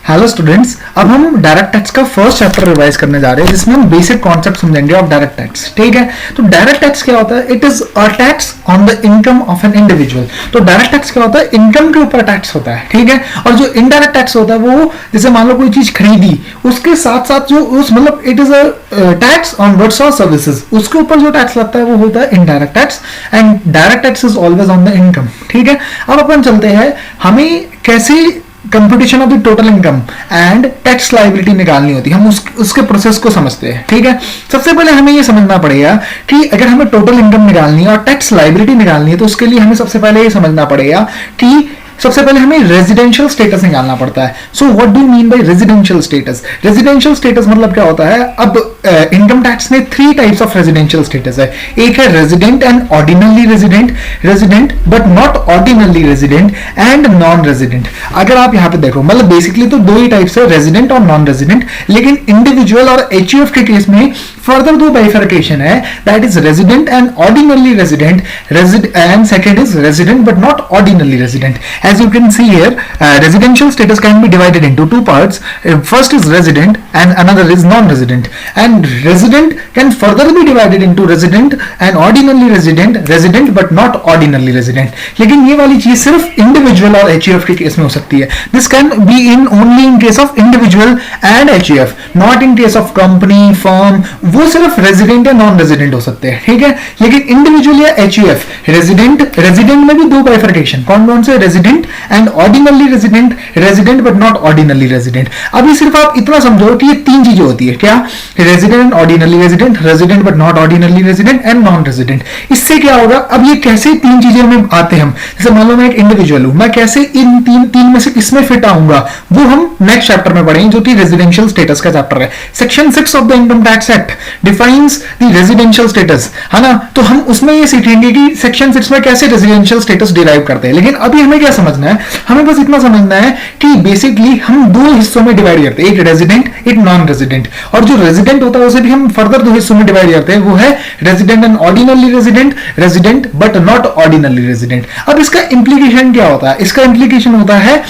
Hello students, अब हम direct tax का फर्स्ट चैप्टर रिवाइज करने जा रहे हैं जिसमें हम बेसिक कॉन्सेप्ट समझेंगे ऑफ डायरेक्ट टैक्स। ठीक है, तो डायरेक्ट टैक्स क्या होता है? It is a tax on the income of an individual. तो डायरेक्ट टैक्स क्या होता है? इनकम के ऊपर टैक्स होता है। ठीक है, और जो इनडायरेक्ट टैक्स होता है वो जैसे मान लो कोई चीज खरीदी, उसके साथ साथ जो उस मतलब it is a tax on goods और सर्विसेज, उसके ऊपर जो टैक्स लगता है वो होता है indirect tax. And direct tax is always on the income. ठीक है, अब अपन चलते हैं हमें कैसे computation of the total income and tax liability निकालनी होती है। हम उसके प्रोसेस को समझते हैं। ठीक है, सबसे पहले हमें ये समझना पड़ेगा कि अगर हमें टोटल इनकम निकालनी है और टैक्स लायबिलिटी निकालनी है तो उसके लिए हमें सबसे पहले ये समझना पड़ेगा कि सबसे पहले हमें रेजिडेंशियल स्टेटस निकालना पड़ता है। So what do you mean by residential status? Residential status मतलब क्या होता है? अब इनकम टैक्स में 3 टाइप्स ऑफ रेजिडेंशियल स्टेटस है। एक है resident and ordinary resident, resident but not ordinary resident and non resident. अगर आप यहाँ पे देखो मतलब बेसिकली तो 2 ही टाइप्स है, रेजिडेंट और नॉन रेजिडेंट, लेकिन इंडिविजुअल और एचयूएफ के केस में फर्दर 2 बाइफर्केशन है, that is resident and ordinary resident, and second is resident but not ordinary resident. As you can see here, residential status can be divided into 2 parts. First is resident and another is non-resident. And resident can further be divided into resident and ordinarily resident, resident but not ordinarily resident. लेकिन ये वाली चीज सिर्फ individual और HUF के case में हो सकती है. This can be in only in case of individual and HUF, not in case of company, firm. वो सिर्फ resident या non-resident हो सकते हैं. ठीक है, लेकिन individual या HUF, resident में भी 2 bifurcation. कौन से? resident and ordinarily resident, resident but not ordinarily resident. अभी सिर्फ आप इतना समझो कि ये 3 चीजें होती है। क्या? Resident and ordinarily resident, resident but not ordinarily resident and non resident. इससे क्या होगा? अब ये कैसे 3 चीजें में आते हैं हम? जैसे मान लो मैं एक इंडिविजुअल हूं, मैं कैसे इन तीन में से किसमें फिट आऊंगा वो हम नेक्स्ट चैप्टर में पढ़ेंगे, जो कि रेजिडेंशियल स्टेटस का चैप्टर है। Section 6 of the income tax act defines the residential status, है ना? तो हम उसमें ये सीखेंगे कि सेक्शन 6 में कैसे रेजिडेंशियल स्टेटस डिराइव करते हैं। लेकिन अभी हमें क्या समझना है? हमें बस इतना समझना है कि बेसिकली हम 2 हिस्सों में डिवाइड करते हैं, एक रेजिडेंट एक नॉन रेजिडेंट। और जो रेजिडेंट होता है उसे भी हम फर्दर 2 हिस्सों में डिवाइड करते हैं, वो है resident and ordinarily resident, resident but not ordinarily resident. अब इसका इंप्लीकेशन क्या होता है? इसका इंप्लीकेशन होता है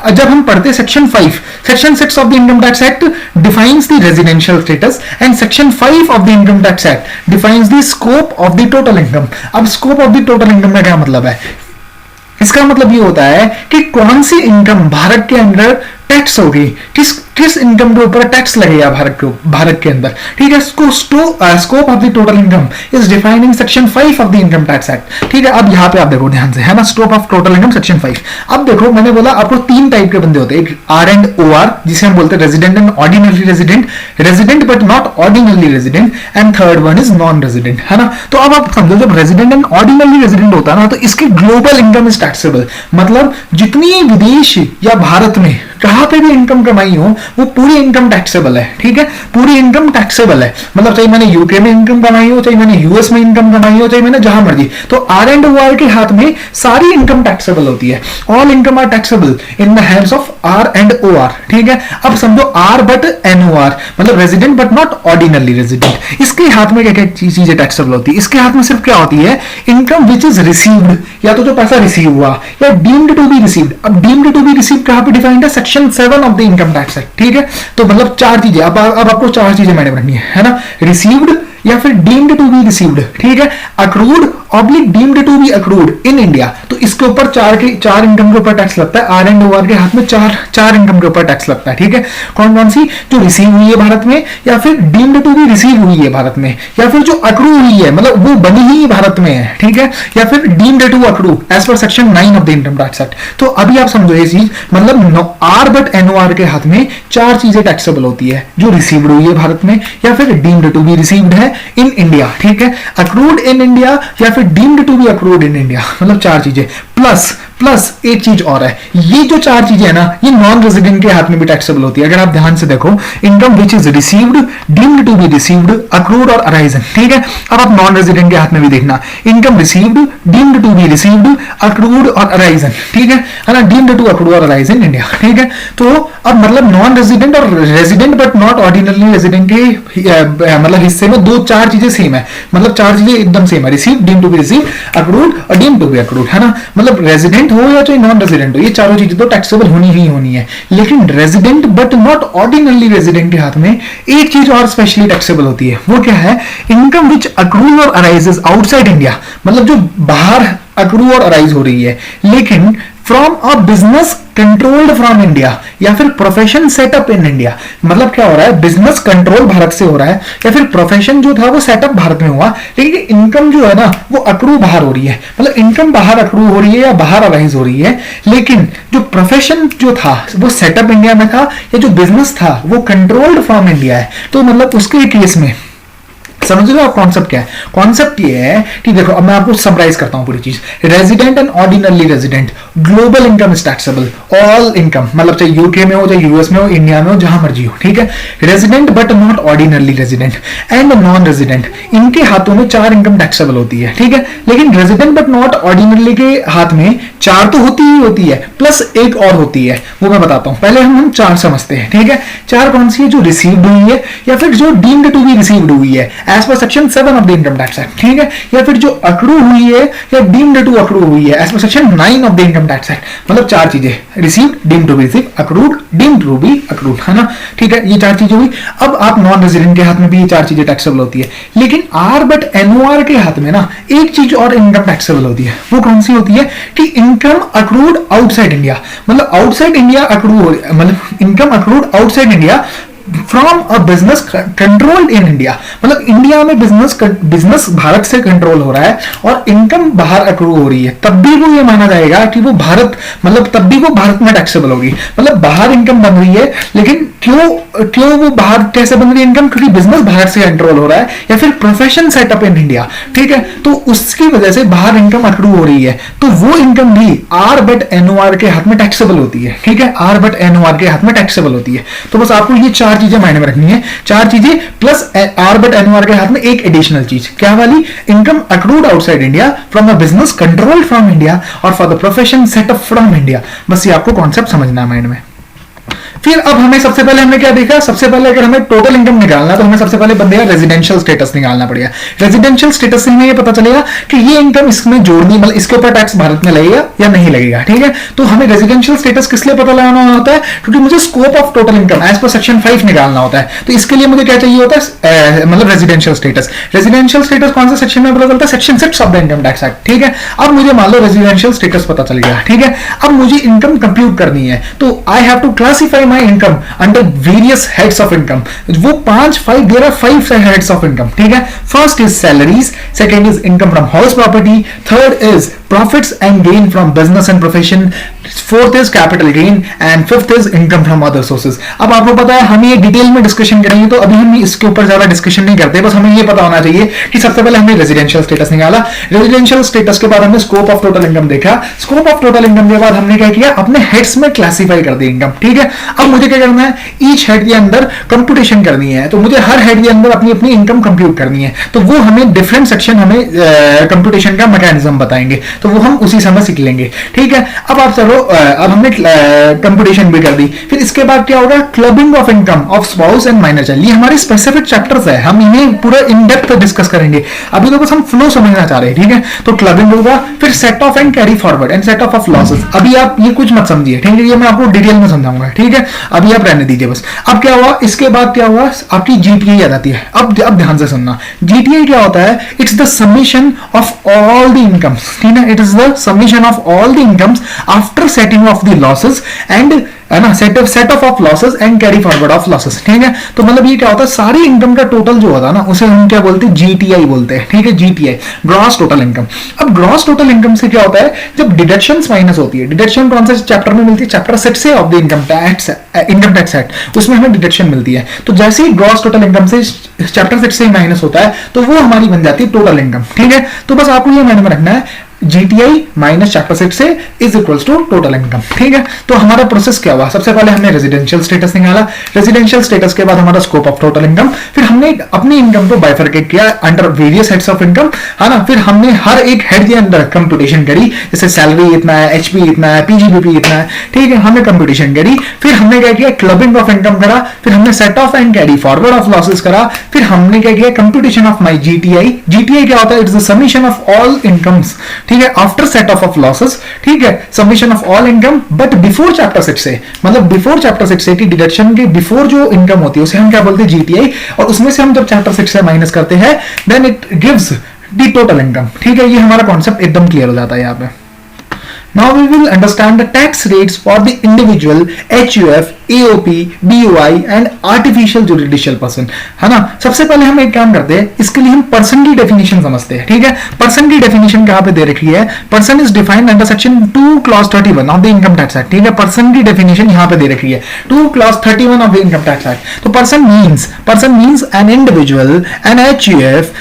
जब हम पढ़ते हैं section 5, section 6 of the income tax act defines the residential status and section 5 of the income tax act defines the scope of the total income. अब scope of the total income का क्या मतलब है? इसका मतलब ये होता है कि कौन सी इनकम भारत के अंदर टैक्स होगी, किस इनकम के ऊपर टैक्स लगेगा भारत के अंदर। ठीक है, scope of the total income is defined in section 5 of the income tax act. ठीक है, अब यहाँ पे आप देखो ध्यान से, है ना, scope of total income section 5। अब देखो मैंने बोला आपको 3 टाइप के बंदे होते हैं, एक आर एंड ओ आर जिसे हम बोलते हैं resident and ordinarily resident, resident but not ordinarily resident, and third one is non resident, है ना। तो अब आप समझो जब रेजिडेंट एंड ऑर्डिनरली रेजिडेंट होता है ना, तो इसकी ग्लोबल इनकम इज टैक्सेबल। मतलब जितनी विदेश या भारत में कहां पे भी इनकम कमाई हो वो पूरी इनकम टैक्सेबल है। ठीक है, पूरी इनकम टैक्सेबल है। मतलब चाहे मैंने यूके में इनकम कमाई हो, चाहे मैंने यूएस में इनकम कमाई हो, चाहे मैंने जहां मर्जी, तो आर एंड ओ आर के हाथ में सारी इनकम टैक्सेबल होती है। All income are taxable in the hands of R and O R. ठीक है, अब समझो R but N O R मतलब resident but not ordinarily resident. इसके हाथ में क्या क्या चीजें टैक्सेबल होती है? इसके हाथ में सिर्फ क्या होती है? इनकम विच इज रिसीव्ड, या तो जो पैसा रिसीव हुआ, या डीम्ड टू बी रिसीव्ड। अब डीम्ड टू बी रिसीव्ड कहां पे डिफाइंड है? Section 7 of the income tax act. ठीक है, तो मतलब 4 चीजें, अब आपको 4 चीजें मैंने रखनी है ना, रिसीव्ड या फिर डीम्ड टू बी रिसीव्ड। ठीक है, accrued oblique deemed to be accrued in India. तो इसके ऊपर 4 इनकम के ऊपर टैक्स लगता है। आर एंड ओ आर के हाथ में 4 इनकम के ऊपर टैक्स लगता है। ठीक है, कौन कौन सी? जो रिसीव हुई है भारत में, या फिर डीम्ड टू बी रिसीव हुई है भारत में, या फिर जो अक्रू हुई है मतलब वो बनी ही भारत में है। ठीक है, या फिर deemed to accrue as per section 9 of the income tax act. तो अभी आप समझो ये चीज, मतलब R but N O R के हाथ में 4 चीजें टैक्सेबल होती है, जो रिसीव्ड हुई है भारत में, या फिर डीम्ड टू बी रिसीव्ड है इन इंडिया। ठीक है, अक्रूड इन इंडिया, या फिर deemed to be accrued in India. मतलब 4 चीजें प्लस एक चीज और है, ये जो 4 चीजें है ना, ये नॉन रेजिडेंट के हाथ में भी टैक्सेबल होती है। अगर आप ध्यान से देखो, income which is received, deemed to be received, accrued और अराइजन। ठीक है, अब आप नॉन रेजिडेंट के हाथ में भी देखना, income received, deemed to be received, accrued और अराइजन। ठीक है ना, डीम्ड टू अक्रूड और अराइज इन इंडिया। ठीक है, तो अब मतलब नॉन रेजिडेंट और resident but not ordinarily resident के मतलब हिस्से में 4 चीजें सेम है। मतलब 4 चीजें एकदम सेम है, receive, deemed to be receive, accrued और डीम्ड टू बी अक्रूड, है ना। मतलब रेजिडेंट हो या चाहे नॉन रेजिडेंट हो, ये चारों चीजें तो टैक्सेबल होनी ही होनी है। लेकिन resident but not ordinarily resident के हाथ में एक चीज और स्पेशली टैक्सेबल होती है, वो क्या है? इनकम विच अक्रूज और अराइजेस आउटसाइड इंडिया, मतलब जो बाहर अक्रू और अराइज हो रही है लेकिन from a business controlled from India या फिर प्रोफेशन सेटअप इन इंडिया। मतलब क्या हो रहा है? बिजनेस कंट्रोल भारत से हो रहा है या फिर प्रोफेशन जो था वो सेटअप भारत में हुआ, लेकिन इनकम जो है ना वो अक्रू बाहर हो रही है। मतलब इनकम बाहर अक्रू हो रही है या बाहर अराइज हो रही है, लेकिन जो प्रोफेशन जो था वो सेटअप इंडिया में था या जो बिजनेस था वो कंट्रोल्ड फ्रॉम इंडिया है। तो मतलब उसके केस में समझ लो आप कॉन्सेप्ट क्या है? कॉन्सेप्ट ये है कि देखो, अब मैं आपको समराइज करता हूं पूरी चीज। Resident and ordinarily resident, global income is taxable, all income, मतलब चाहे यूके में हो, चाहे यूएस में हो, इंडिया में हो, जहां मर्जी हो, ठीक है। Resident but not ordinarily resident and non resident, इनके हाथों में 4 इनकम टैक्सेबल होती है, ठीक है। लेकिन रेजिडेंट बट नॉट ऑर्डिनरली के हाथ में 4 तो होती ही होती है, प्लस एक और होती है, वो मैं बताता हूं। पहले हम 4 समझते हैं, ठीक है। 4 कौन सी है? जो रिसीव्ड हुई है या फिर जो डीम्ड टू बी रिसीव्ड हुई है as per section 7 of the income tax act, ठीक है। या फिर जो अक्रू हुई है या डीम्ड टू अक्रू हुई है as per section 9 of the income tax act. मतलब 4 चीजें, received, deemed to be received, accrued, deemed to be accrued, है ना, ठीक है। ये 4 चीजें हुई। अब आप नॉन रेजिडेंट के हाथ में भी ये 4 चीजें टैक्सेबल होती है, लेकिन आर बट एनओआर के हाथ में ना एक चीज और इनकम टैक्सेबल होती है। वो कौन सी होती है? कि इनकम अक्रूड आउटसाइड इंडिया, मतलब आउटसाइड इंडिया अक्रू, मतलब income accrued outside India from a business controlled in India. मतलब इंडिया में बिजनेस भारत से कंट्रोल हो रहा है और इनकम बाहर अक्रू हो रही है, तब भी वो ये माना जाएगा कि वो भारत, मतलब तब भी वो भारत में टैक्सेबल होगी। मतलब बाहर इनकम बन रही है, लेकिन क्यों वो बाहर कैसे बन रही है इनकम? क्योंकि बिजनेस बाहर से कंट्रोल हो रहा है या फिर प्रोफेशन सेटअप इन इंडिया, ठीक है। तो उसकी वजह से बाहर इनकम अक्रू हो रही है, तो वो इनकम भी आर बट एनओआर के हाथ में टैक्सेबल होती है, ठीक है। आर बट एनओआर के हाथ में टैक्सेबल होती है। तो बस आपको ये 4 चीजें मायने में रखनी है, 4 चीजें प्लस आर बट एनओआर के हाथ में एक एडिशनल चीज, क्या वाली? Income accrued outside India from a business controlled from India और for the profession setup from India. बस ये आपको कॉन्सेप्ट समझना है माइंड में। फिर अब हमें सबसे पहले हमने क्या देखा? सबसे पहले अगर हमें टोटल इनकम निकालना है तो हमें सबसे पहले बंदेगा रेजिडेंशियल स्टेटस निकालना पड़ेगा। रेजिडेंशियल स्टेटस से हमें ये पता चलेगा कि ये इनकम इसमें जोड़नी, मतलब इसके ऊपर टैक्स भारत में लगेगा या नहीं लगेगा, ठीक है। तो हमें रेजिडेंशियल स्टेटस किस लिए पता लगाना होता है? क्योंकि मुझे scope of total income as per section 5 निकालना होता है। तो इसके लिए मुझे क्या चाहिए होता है? मतलब रेजिडेंशियल स्टेटस। रेजिडेंशियल स्टेटस कौन सा सेक्शन में पता चलता है? Section 6 of the income tax act, ठीक है। अब मुझे मान लो रेजिडेंशियल स्टेटस पता चल गया, ठीक है। अब मुझे इनकम कंप्यूट करनी है, तो I have to classify my income under various heads of income. वो 5 there are 5 heads of income, ठीक है। First is salaries, second is income from house property, third is profits and gain from business and profession, fourth is capital gain and fifth is income from other sources. अब आपको पता है हम ये detail में discussion करेंगे, तो अभी हम इसके ऊपर ज्यादा डिस्कशन नहीं करते, बस हमें ये पता होना चाहिए कि सबसे पहले हमने रेजिडेंशियल स्टेटस निकाला। रेजिडेंशियल स्टेटस के बाद हमने स्कोप ऑफ टोटल इनकम देखा। स्कोप ऑफ टोटल इनकम के बाद हमने क्या किया? अपने हेड्स में क्लासिफाई कर दी इनकम, ठीक है। अब मुझे क्या करना है? ईच हेड के अंदर कंप्यूटेशन करनी है, तो मुझे हर हेड के अंदर अपनी अपनी इनकम कंप्यूट करनी है। तो वो हमें डिफरेंट सेक्शन हमें कंप्यूटेशन का मैकेनिज्म बताएंगे, तो वो हम उसी समय सीख लेंगे, ठीक है। अब आप चलो, अब हमने कंप्यूटेशन भी कर दी। फिर इसके बाद क्या होगा? Clubbing of income of spouse and minor child. ये हमारे स्पेसिफिक चैप्टर्स है, हम इन्हें पूरा इन डेप्थ डिस्कस करेंगे। अभी तो बस हम फ्लो समझना चाह रहे हैं, ठीक है। तो क्लबिंग होगा, फिर set of and carry forward and set of losses. अभी आप ये कुछ मत समझिए, ठीक है, ये मैं आपको डिटेल में समझाऊंगा, ठीक है। अभी आप रहने दीजिए बस। अब क्या हुआ? इसके बाद क्या हुआ? आपकी जीटीआई आ जाती है। अब ध्यान से सुनना, जीटीआई क्या होता है? It's the summation of all the incomes, ठीक है। It is the summation of all the incomes after setting of the losses and, है ना, set of losses and carry forward of losses, ठीक है। तो मतलब ये क्या होता है? सारी इनकम का टोटल जो होता है ना, उसे हम क्या बोलते हैं? जीटीआई बोलते हैं, ठीक है। GTI, gross total income. अब ग्रॉस टोटल इनकम से क्या होता है? जब डिडक्शंस माइनस होती है, डिडक्शन कौन से चैप्टर में मिलती है? चैप्टर 6 से of the income tax act, उसमें हमें डिडक्शन मिलती है। तो जैसे ही ग्रॉस टोटल इनकम से चैप्टर 6 से माइनस होता है, तो वो हमारी बन जाती है टोटल इनकम, ठीक है। तो बस आपको ये माइंड में रखना है, जीटीआई माइनस चैप्टर 6 से is equals to total income, ठीक है। तो हमारा प्रोसेस क्या हुआ? सबसे पहले हमने रेजिडेंशियल स्टेटस निकाला। रेजिडेंशियल स्टेटस के बाद हमारा स्कोप ऑफ टोटल इनकम, फिर हमने अपनी इनकम को बाइफरकेट किया under various heads of income, है ना। फिर हमने हर एक हेड के अंदर कंप्यूटेशन करी, जैसे सैलरी इतना है, एचपी इतना है, पीजीबीपी इतना है, ठीक है। हमने कंप्यूटेशन करी, फिर हमने क्या किया? क्लबिंग ऑफ इनकम करा, फिर हमने set of and carry forward of losses करा, फिर हमने क्या किया? Computation of my GTI. GTI क्या होता है? It's the summation of all incomes, ठीक है, आफ्टर सेट ऑफ लॉसेस, ठीक है, submission of all income, but before chapter 6 से, मतलब बिफोर चैप्टर 6 से की डिडक्शन के बिफोर जो इनकम होती है उसे हम क्या बोलते हैं, जीटीआई, और उसमें से हम जब चैप्टर 6 से माइनस करते हैं then it gives the total income. ठीक है, ये हमारा कॉन्सेप्ट एकदम क्लियर हो जाता है यहाँ पे। Now we will understand the tax rates for the individual HUF, AOP, BOI and artificial judicial person, है ना। सबसे पहले हम एक काम करते हैं, इसके लिए हम पर्सन की डेफिनेशन समझते हैं। ठीक है, पर्सन की डेफिनेशन कहाँ पे दे रखी है, person is defined under section 2 clause 31 of the income tax act. ठीक है, पर्सन की डेफिनेशन यहाँ पे दे रखी है 2 clause 31 of the income tax act. तो person means an individual, an HUF,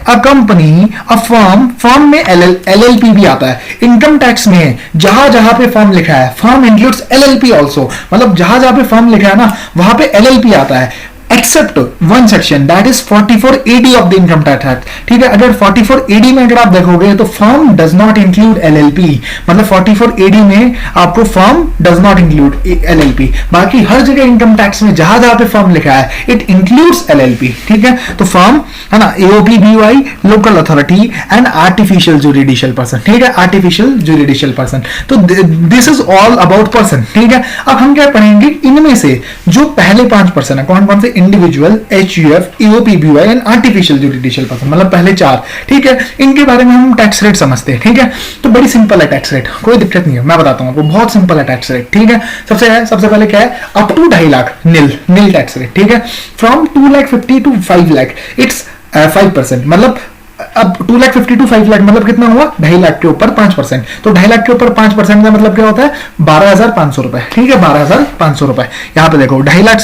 a company, a firm में LLP भी आता है। इनकम टैक्स में जहां जहां पे फर्म लिखा है, फर्म इंक्लूड्स LLP ऑल्सो, मतलब जहां जहां पे फर्म लिखा है ना वहां पे LLP आता है, except one section that is 44AD of the income tax act. ठीक है, अगर 44AD में अगर आप देखोगे तो firm does not include LLP, मतलब 44AD में आपको firm does not include LLP। बाकी हर जगह इनकम टैक्स में जहां जहां पे फर्म लिखा है इट इंक्लूड्स LLP। ठीक है, तो फर्म है ना, AOP, BOI, local authority and artificial judicial person. ठीक है, आर्टिफिशियल जुडिशियल पर्सन, तो this is all about person. ठीक है, अब हम क्या पढ़ेंगे, इनमें से जो पहले 5% है कौन कौन से, individual, HUF, AOP, BOI and artificial judicial person, मतलब पहले 4। ठीक है, इनके बारे में हम टैक्स रेट समझते हैं। ठीक है, तो बड़ी सिंपल है टैक्स रेट, कोई दिक्कत नहीं है, मैं बताता हूं आपको, बहुत सिंपल है टैक्स रेट। ठीक है, सबसे पहले क्या है, up to 2.5 lakh nil tax rate. ठीक है, फ्रॉम 2,50,000 टू 5 लाख इट्स 5%, मतलब अब 2,50,000 टू 5 लाख मतलब कितना हुआ, 2.5 लाख के ऊपर 5%। तो 2.5 लाख के ऊपर 5% का मतलब क्या होता है, 12,500 रुपए। ठीक है, 12,500 रुपए। यहाँ पे देखो 2.5 लाख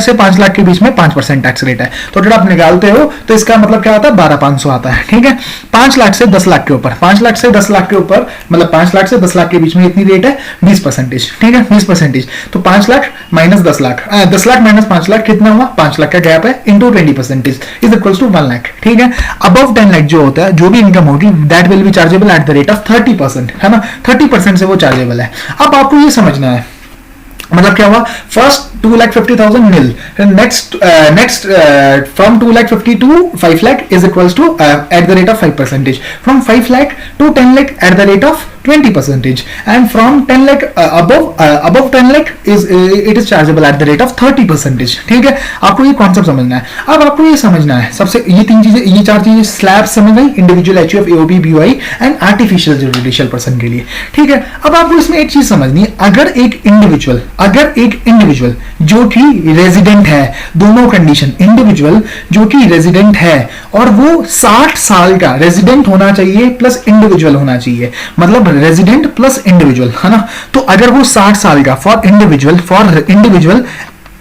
से 5 लाख के बीच में 5% टैक्स रेट है, तो अगर आप निकालते हो तो इसका मतलब क्या आता है, 12,500 आता है। ठीक है, 5 लाख से 10 लाख के ऊपर, 5 लाख से 10 लाख के ऊपर, मतलब 5 लाख से 10 लाख के बीच में इतनी रेट है 20%। ठीक है, 20%, तो 5 लाख माइनस 10 लाख, 10 लाख माइनस 5 लाख कितना हुआ, 5 लाख का गैप है, into 20% is equals to 1 lakh. ठीक है, अबव 10 लाख जो होता है, जो भी इनकम होगी that will be chargeable eight the rate of 30%, है ना, 30% से वो चार्जेबल है। अब आपको ये समझना है, मतलब क्या हुआ, first 2,50,000 nil, next from 2,50,000 to 5 lakh is equals to at the rate of 5%, from 5 lakh to 10 lakh at the rate of 20%, and from 10 lakh above 10 lakh it is chargeable at the rate of 30%। ठीक है, आपको ये कॉन्सेप्ट समझना है। अब आपको ये समझना है, सबसे ये 4 चीजें स्लैब समझ गई, individual, HUF, AOP, BOI and artificial judicial person के लिए। ठीक है, अब आपको इसमें एक चीज समझनी है, अगर एक इंडिविजुअल जो कि रेजिडेंट है, दोनों कंडीशन, इंडिविजुअल जो कि रेजिडेंट है और वो 60 साल का रेजिडेंट होना चाहिए प्लस इंडिविजुअल होना चाहिए, मतलब रेजिडेंट प्लस इंडिविजुअल, है ना। तो अगर वो 60 साल का फॉर इंडिविजुअल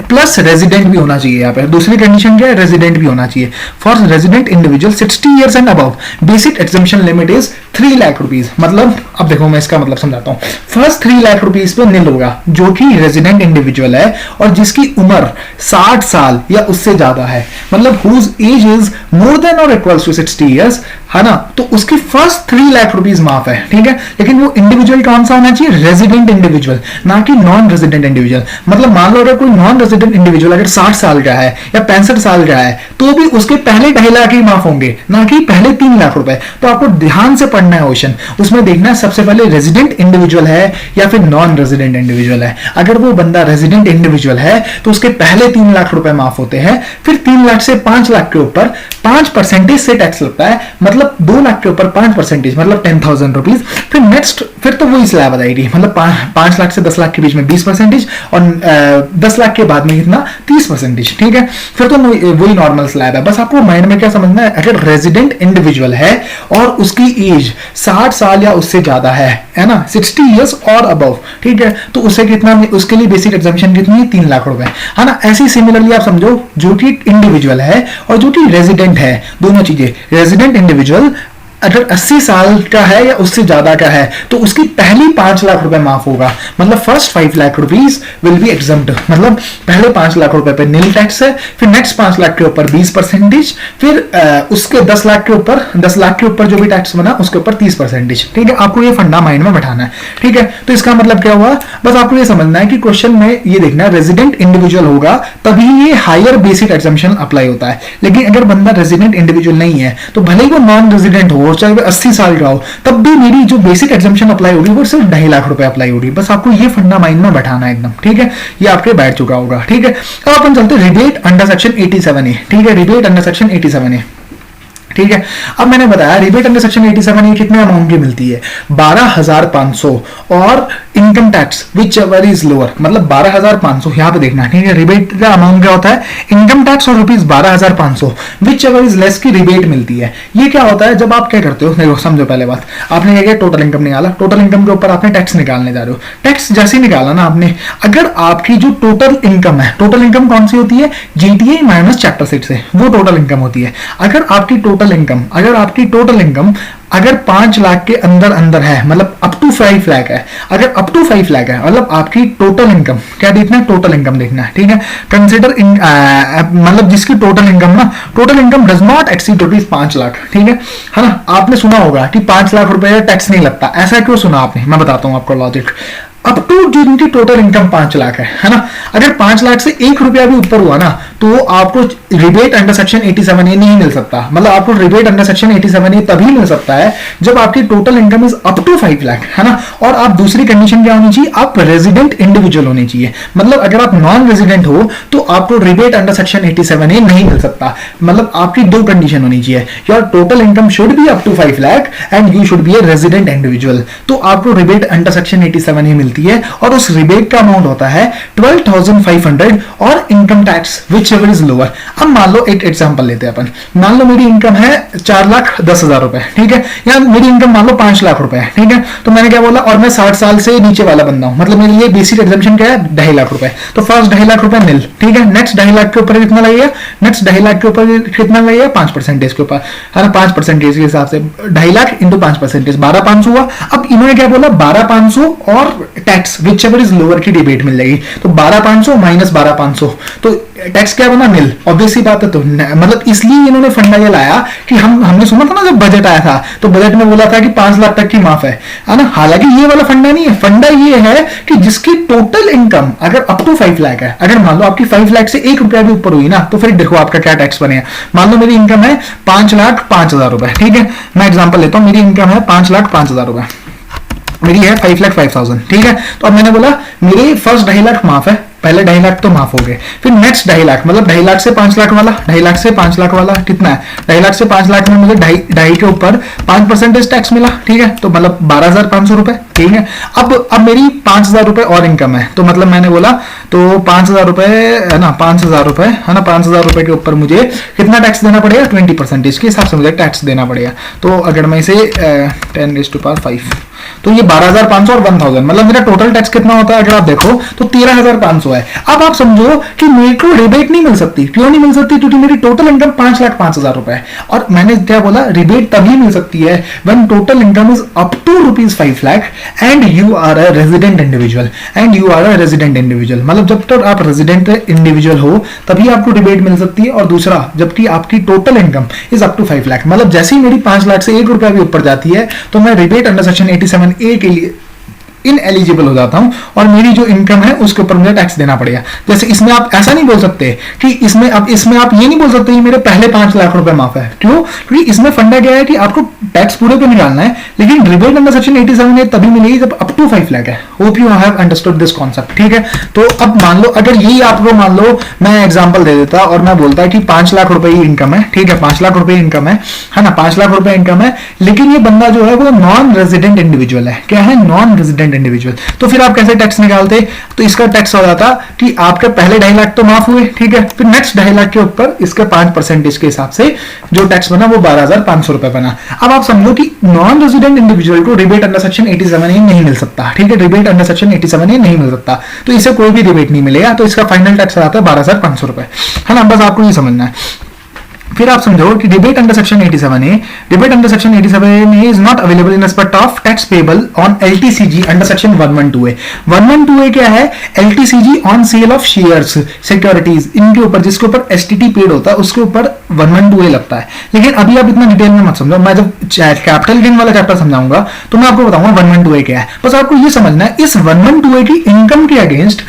प्लस रेजिडेंट भी होना चाहिए, यहाँ पे दूसरी कंडीशन क्या है, रेजिडेंट भी होना चाहिए। For resident individual 60 years and above basic exemption limit is 3 lakh rupees. मतलब अब देखो मैं इसका मतलब समझाता हूँ, फर्स्ट 3 लाख रुपीज पे नील होगा जो कि रेजिडेंट इंडिविजुअल है और जिसकी उम्र 60 साल या उससे ज्यादा है, मतलब whose age is more than और इक्वल्स टू 60 इयर्स, है ना, तो उसकी फर्स्ट 3 लाख रुपीज माफ है। ठीक है, लेकिन वो इंडिविजुअल कौन सा होना चाहिए, रेजिडेंट इंडिविजुअल, ना कि नॉन रेजिडेंट इंडिविजुअल। मतलब मान लो अगर कोई नॉन रेजिडेंट इंडिविजुअल अगर 60 साल का है या 65 साल का है तो भी उसके पहले 2.5 लाख ही माफ होंगे, ना कि पहले 3 लाख रुपए। तो आपको ध्यान से पढ़ना है क्वेश्चन, उसमें देखना है सबसे पहले रेजिडेंट इंडिविजुअल है या फिर नॉन रेजिडेंट इंडिविजुअल है। अगर वो बंदा रेजिडेंट इंडिविजुअल है तो उसके पहले 3 लाख रुपए माफ होते हैं, फिर 3 लाख से 5 लाख के ऊपर 5% से टैक्स लगता है, मतलब 2 लाख के ऊपर 5% मतलब 10,000 रुपीज। फिर नेक्स्ट फिर तो वही स्लैब आ जाएगी, मतलब 5 लाख से 10 लाख के बीच में 20% और 10 लाख के बाद में कितना 30%। ठीक है, फिर तो वही नॉर्मल स्लैब है। बस आपको माइंड में क्या समझना है, अगर रेजिडेंट इंडिविजुअल है और उसकी एज 60 साल या उससे ज्यादा है ना, 60 इयर्स और अबव, ठीक है, तो उसे कितना, उसके लिए बेसिक एग्जम्पशन कितनी है, 3 लाख रुपए, है ना। ऐसी सिमिलरली आप समझो जो कि इंडिविजुअल है और जो कि रेजिडेंट है, दोनों चीजें, रेजिडेंट इंडिविजुअल अगर 80 साल का है या उससे ज्यादा का है तो उसकी पहली 5 लाख रुपए माफ होगा, मतलब first 5 lakh rupees will be exempt, मतलब पहले 5 लाख रुपए पे नील टैक्स है, फिर नेक्स्ट 5 लाख के ऊपर 20%, फिर उसके 10 लाख के ऊपर जो भी टैक्स बना उसके ऊपर 30%। ठीक है, आपको ये फंडा माइंड में बैठाना है। ठीक है, तो इसका मतलब क्या हुआ, बस आपको ये समझना है कि क्वेश्चन में ये देखना, रेजिडेंट इंडिविजुअल होगा तभी ये हायर बेसिक एग्जम्पशन अप्लाई होता है, लेकिन अगर बंदा रेजिडेंट इंडिविजुअल नहीं है तो भले ही वो नॉन रेजिडेंट हो हो, चाहे मैं 80 साल का हो, तब भी मेरी जो बेसिक एग्जम्पशन अप्लाई होगी वो सिर्फ 2.5 लाख रुपए अप्लाई होगी। बस आपको ये फंडा माइंड में बैठाना है एकदम, ठीक है, ये आपके बैठ चुका होगा, ठीक है। अब अपन चलते हैं रिबेट अंडर सेक्शन 87A, ठीक है, रिबेट अंडर सेक्शन 87A, ठीक है। अब मैंने बताया रिबेट अंडर सेक्शन 87 कितने अमाउंट की मिलती है, 12,500 और income tax which ever is lower, मतलब 12,500 यहां पे देखना, ठीक है। रिबेट का अमाउंट क्या होता है, इनकम टैक्स और ₹12,500 विच एवर इज लेस की रिबेट मिलती है। ये क्या होता है, जब आप क्या करते हो, देखो समझो, पहले बात आपने क्या किया, टोटल इनकम निकाला, टोटल इनकम के ऊपर आपने टैक्स निकालने जा रहे हो, टैक्स जैसे निकाला ना आपने, अगर आपकी जो टोटल इनकम है, टोटल इनकम कौन सी होती है, जीटीए माइनस चैप्टर 6 से, वो टोटल इनकम होती है। अगर आपकी टोटल इनकम, अगर आपकी टोटल इनकम अगर 5 लाख के अंदर अंदर है, मतलब अप टू 5 लाख है, अगर अप टू 5 लाख है, मतलब आपकी टोटल इनकम क्या देखना है, टोटल इनकम देखना है, ठीक है। कंसिडर मतलब जिसकी टोटल इनकम ना, total income does not exceed ₹5 lakh, ठीक है ना। आपने सुना होगा कि 5 लाख रुपए टैक्स नहीं लगता, ऐसा क्यों सुना आपने, मैं बताता हूं आपको लॉजिक। अप टू जिनकी टोटल इनकम 5 लाख है ना, अगर 5 लाख से 1 रुपया भी ऊपर हुआ ना, तो आपको रिबेट अंडर सेक्शन 87A नहीं मिल सकता। मतलब आपको रिबेट अंडर सेक्शन 87A तभी मिल सकता है जब आपकी total income is up to 5 lakh, है ना। और आप दूसरी कंडीशन क्या होनी चाहिए, आप रेजिडेंट इंडिविजुअल होने चाहिए। मतलब अगर आप नॉन रेजिडेंट हो तो आपको रिबेट अंडर सेक्शन 87A नहीं मिल सकता। मतलब आपकी 2 कंडीशन होनी चाहिए, your total income should be up to 5 lakh and you should be a resident individual, तो आपको रिबेट अंडर सेक्शन 87A मिलती है। और उस रिबेट का अमाउंट होता है 12,500 और income tax which ever is lower. अब मान लो एक एग्जांपल लेते हैं अपन, मान लो मेरी इनकम है 4,10,000 रुपए, ठीक है, या मेरी इनकम मान लो 5 लाख रुपए है, ठीक है। तो मैंने क्या बोला, और मैं 60 साल से नीचे वाला बंदा हूं, मतलब मेरे लिए बेसिक एग्जाम्पशन क्या है, 2.5 लाख रुपए। तो फर्स्ट 2.5 लाख रुपए नील, ठीक है। नेक्स्ट 2.5 लाख के ऊपर कितना लगेगा, नेक्स्ट 2.5 लाख के ऊपर कितना लगेगा, 5% के ऊपर, है ना, 5% के हिसाब से 2.5 लाख इंटू 5%, 12,500 हुआ। अब इन्होंने क्या बोला, 12,500 और tax which ever is lower की डिबेट मिल जाएगी। तो 12,500 माइनस 12,500, तो टैक्स क्या बना, नील, ऑब्वियसली बात है। तो मतलब इसलिए इन्होंने फंडा ये लाया कि हमने सुना था ना जब बजट आया था, तो बजट में बोला था कि 5 लाख तक की माफ है ना। हालांकि ये वाला फंडा नहीं है, फंडा ये है कि जिसकी टोटल इनकम अगर अप टू 5 लाख है, अगर मान लो आपकी 5 लाख से 1 रुपया भी ऊपर हुई ना, तो फिर देखो आपका क्या टैक्स बनेगा। मान लो मेरी इनकम है 5,05,000 रुपए, ठीक है, मैं एग्जाम्पल लेता हूं, मेरी इनकम है 5,05,000 रुपए, मेरी है 5,05,000, ठीक है। तो अब मैंने बोला मेरे फर्स्ट 2.5 लाख माफ है, पहले 2.5 लाख तो माफ हो गए, फिर नेक्स्ट 2.5 लाख, मतलब 2.5 लाख से 5 लाख वाला, 2.5 लाख से 5 लाख वाला कितना है, 2.5 लाख से 5 लाख में मुझे 2.5 के ऊपर 5% टैक्स मिला, ठीक है, तो मतलब 12,500 रुपए, ठीक है। अब मेरी 5,000 रुपए और इनकम है, तो मतलब मैंने बोला तो 5,000 रुपए है ना, 5,000 रुपए है ना, 5,000 रुपए के ऊपर मुझे कितना टैक्स देना पड़ेगा, 20% के हिसाब से मुझे टैक्स देना पड़ेगा। तो अगर मैं इसे 10⁵, तो ये 12,500 और 1,000, मतलब मेरा टोटल टैक्स कितना होता है, अगर आप देखो तो 13,500 है। अब आप समझो कि मेरे को रिबेट नहीं मिल सकती, क्यों नहीं मिल सकती, क्योंकि मेरी टोटल इनकम 5,05,000 रुपए है। और मैंने क्या बोला, रिबेट तभी मिल सकती है when total income is up to ₹5 lakh and you are a resident individual, मतलब जब तक आप रेजिडेंट इंडिविजुअल हो तभी आपको रिबेट मिल सकती है। और दूसरा, जबकि आपकी total income is up to 5 lakh, मतलब जैसे ही मेरी 5 लाख से 1 रुपया भी ऊपर जाती है तो मैं रिबेट अंडर सेक्शन 87A के लिए इन एलिजिबल हो जाता हूं और मेरी जो इनकम है उसके ऊपर मुझे टैक्स देना पड़ेगा। जैसे इसमें आप ऐसा नहीं बोल सकते कि इसमें आप ये नहीं बोल सकते कि मेरे पहले 5 लाख रुपए माफ है। क्यों? क्योंकि इसमें फंडा क्या है कि आपको टैक्स पूरे पे निकालना है, लेकिन रिबेट अंडर सेक्शन 87 तभी मिलेगी जब अप टू 5 लाख है। Hope you have understood this concept, ठीक है। तो अब मान लो, अगर यही आपको मान लो मैं एग्जाम्पल दे देता और मैं बोलता कि 5 लाख रुपए की इनकम है, ठीक है, 5 लाख रुपए इनकम है ना, 5 लाख रुपए इनकम है, लेकिन ये बंदा जो है वो नॉन रेजिडेंट इंडिविजुअल है। क्या है? Non resident individual. तो फिर आप कैसे टैक्स निकालते? तो इसका टैक्स हो जाता कि आपके पहले 2.5 लाख तो माफ हुए, ठीक है, फिर नेक्स्ट 2.5 लाख के ऊपर इसके 5% के हिसाब से जो टैक्स बना वो 12,500 रुपए बना। अब आप समझो कि नॉन रेजिडेंट इंडिविजुअल को रिबेट अंडर सेक्शन 87A नहीं मिल सकता, ठीक है, रिबेट अंडर सेक्शन 87A नहीं मिल सकता, तो इसे कोई भी रिबेट नहीं मिलेगा। तो इसका फाइनल टैक्स आता है 12,500 रुपए, है ना। बस आपको ये समझना है। फिर आप समझो कि rebate under section 87A is not available in respect of tax payable on LTCG under section 112A। 112A क्या है? LTCG on sale of shares, securities, इनके ऊपर जिसके ऊपर STT पेड होता है उसके ऊपर 112A लगता है। लेकिन अभी आप इतना डिटेल में मत समझो, मैं जब कैपिटल गेन वाला चैप्टर समझाऊंगा तो मैं आपको बताऊंगा 112A क्या है। बस आपको ये समझना है, इस 112A की इनकम के against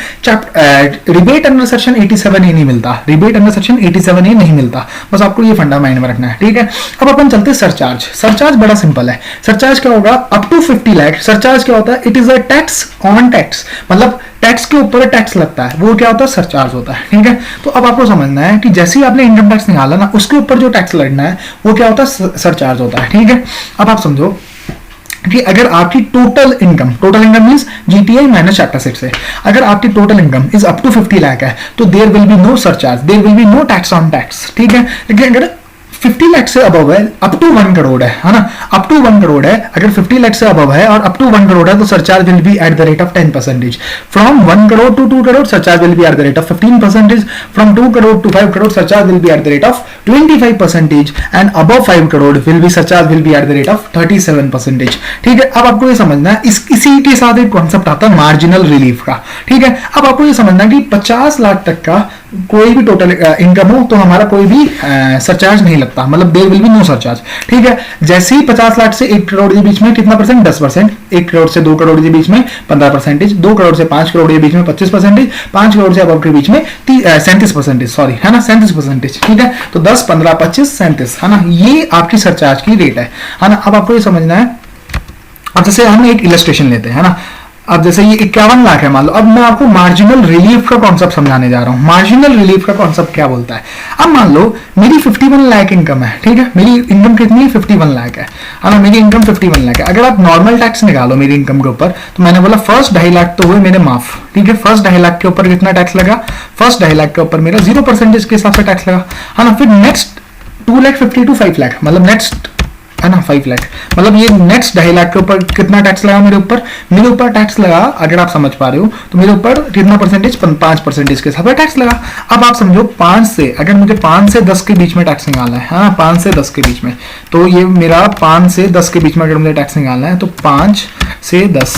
rebate under section 87A नहीं मिलता, रिबेट अंडर सेक्शन 87A नहीं मिलता। बस आपको आपको ये फंडा माइंड में रखना है, ठीक है। अब अपन चलते हैं सरचार्ज। सरचार्ज बड़ा सिंपल है। सरचार्ज क्या होगा, अप टू 50 लाख सरचार्ज क्या होता है, it is a tax on tax, मतलब टैक्स के ऊपर टैक्स लगता है, वो क्या होता है, सरचार्ज होता है, ठीक है। तो अब आपको समझना है कि जैसे ही आपने इनकम टैक्स निकाला ना, उसके ऊपर जो टैक्स लगना है वो क्या होता है, सरचार्ज होता है, ठीक है। अब आप समझो कि अगर आपकी total income means GTI minus chapter 6 है, अगर आपकी total income is up to 50 lakh है तो there will be no surcharge, there will be no tax on tax, ठीक है। लेकिन अगर 50 लाख से अबव है, अप टू 1 करोड़ है ना, अप टू 1 करोड़ है, अगर 50 लाख से अबव है और अप टू 1 करोड़ है तो surcharge will be at the rate of 10%। From 1 crore to 2 crore surcharge will be at the rate of 15%। From 2 crore to 5 crore surcharge will be at the rate of 25%। And above 5 crore will be surcharge will be at the rate of 37%, ठीक है। अब आपको ये समझना है, इसी के साथ एक कॉन्सेप्ट आता है मार्जिनल रिलीफ का, ठीक है। अब आपको ये समझना है कि 50 लाख तक का कोई भी टोटल इनकम हो तो हमारा कोई भी सरचार्ज नहीं लगता, मतलब there will be no surcharge, ठीक है। जैसे ही 50 लाख से 1 करोड़ के बीच में कितना परसेंट, 10%, 1 करोड़ से 2 करोड़ के बीच में 15%, 2 करोड़ से 5 करोड़ के बीच में 25%, 5 करोड़ से अबव के बीच में 37%, सॉरी है ना, 37%, ठीक है। तो 10, 15, 25, 37 है ना, ये आपकी सरचार्ज की रेट है ना। अब आपको ये समझना है, अब जैसे हम एक इलस्ट्रेशन लेते हैं ना, अब जैसे ये 51 लाख है मान लो, अब मैं आपको मार्जिनल रिलीफ का कॉन्सेप्ट समझाने जा रहा हूं। मार्जिनल रिलीफ का कॉन्सेप्ट क्या बोलता है, अब मान लो मेरी 51 लाख इनकम है, ठीक है, मेरी इनकम कितनी है, 51 लाख है ना, मेरी इनकम 51 लाख है। अगर आप नॉर्मल टैक्स निकालो मेरी इनकम के ऊपर, तो मैंने बोला फर्स्ट 2.5 लाख तो हुए मेरे माफ, ठीक है। फर्स्ट 2.5 लाख के ऊपर कितना टैक्स लगा, फर्स्ट 2.5 लाख के ऊपर मेरा 0% के हिसाब से टैक्स लगा, है ना। फिर नेक्स्ट 2,50,000 टू 5 लाख, मतलब नेक्स्ट है ना 5 लाख, मतलब ये नेक्स्ट 2.5 लाख के ऊपर कितना टैक्स लगा मेरे ऊपर टैक्स लगा, अगर आप समझ पा रहे हो तो मेरे ऊपर कितना परसेंटेज, 5% के हिसाब से टैक्स लगा। अब आप समझो 5 से, अगर मुझे 5 से 10 के बीच में टैक्स निकालना है, हाँ 5 से 10 के बीच में, तो ये मेरा 5 से 10 के बीच में अगर मुझे टैक्स निकालना है तो 5 से 10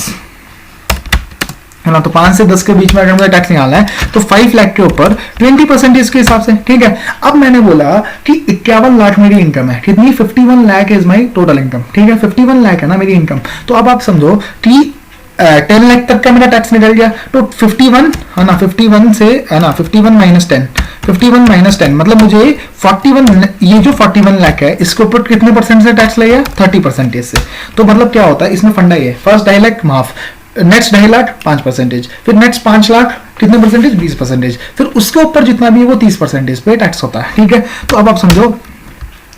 है ना, तो 5 से 10 के बीच में अगर मुझे टैक्स निकालना है तो 5 लाख के ऊपर 20% के हिसाब से, ठीक है। अब मैंने बोला कि 51 लाख मेरी इनकम है, कितनी, 51 lakh is my total income, ठीक है, 51 लाख है ना मेरी इनकम। तो अब आप समझो कि 10 लाख तक का मेरा टैक्स निकल गया, तो 51 है ना, 51 से है ना 51 माइनस 10, 51 माइनस 10 मतलब मुझे 41, ये जो 41 लाख है इसके ऊपर कितने परसेंट से टैक्स लगेगा, 30% से। तो मतलब क्या होता है इसमें फंडा ये, फर्स्ट 2.5 लाख माफ, नेक्स्ट 2.5 लाख 5%, फिर नेक्स्ट 5 लाख कितने परसेंटेज, 20%, फिर उसके ऊपर जितना भी है वो 30% पे टैक्स होता है, ठीक है। तो अब आप समझो,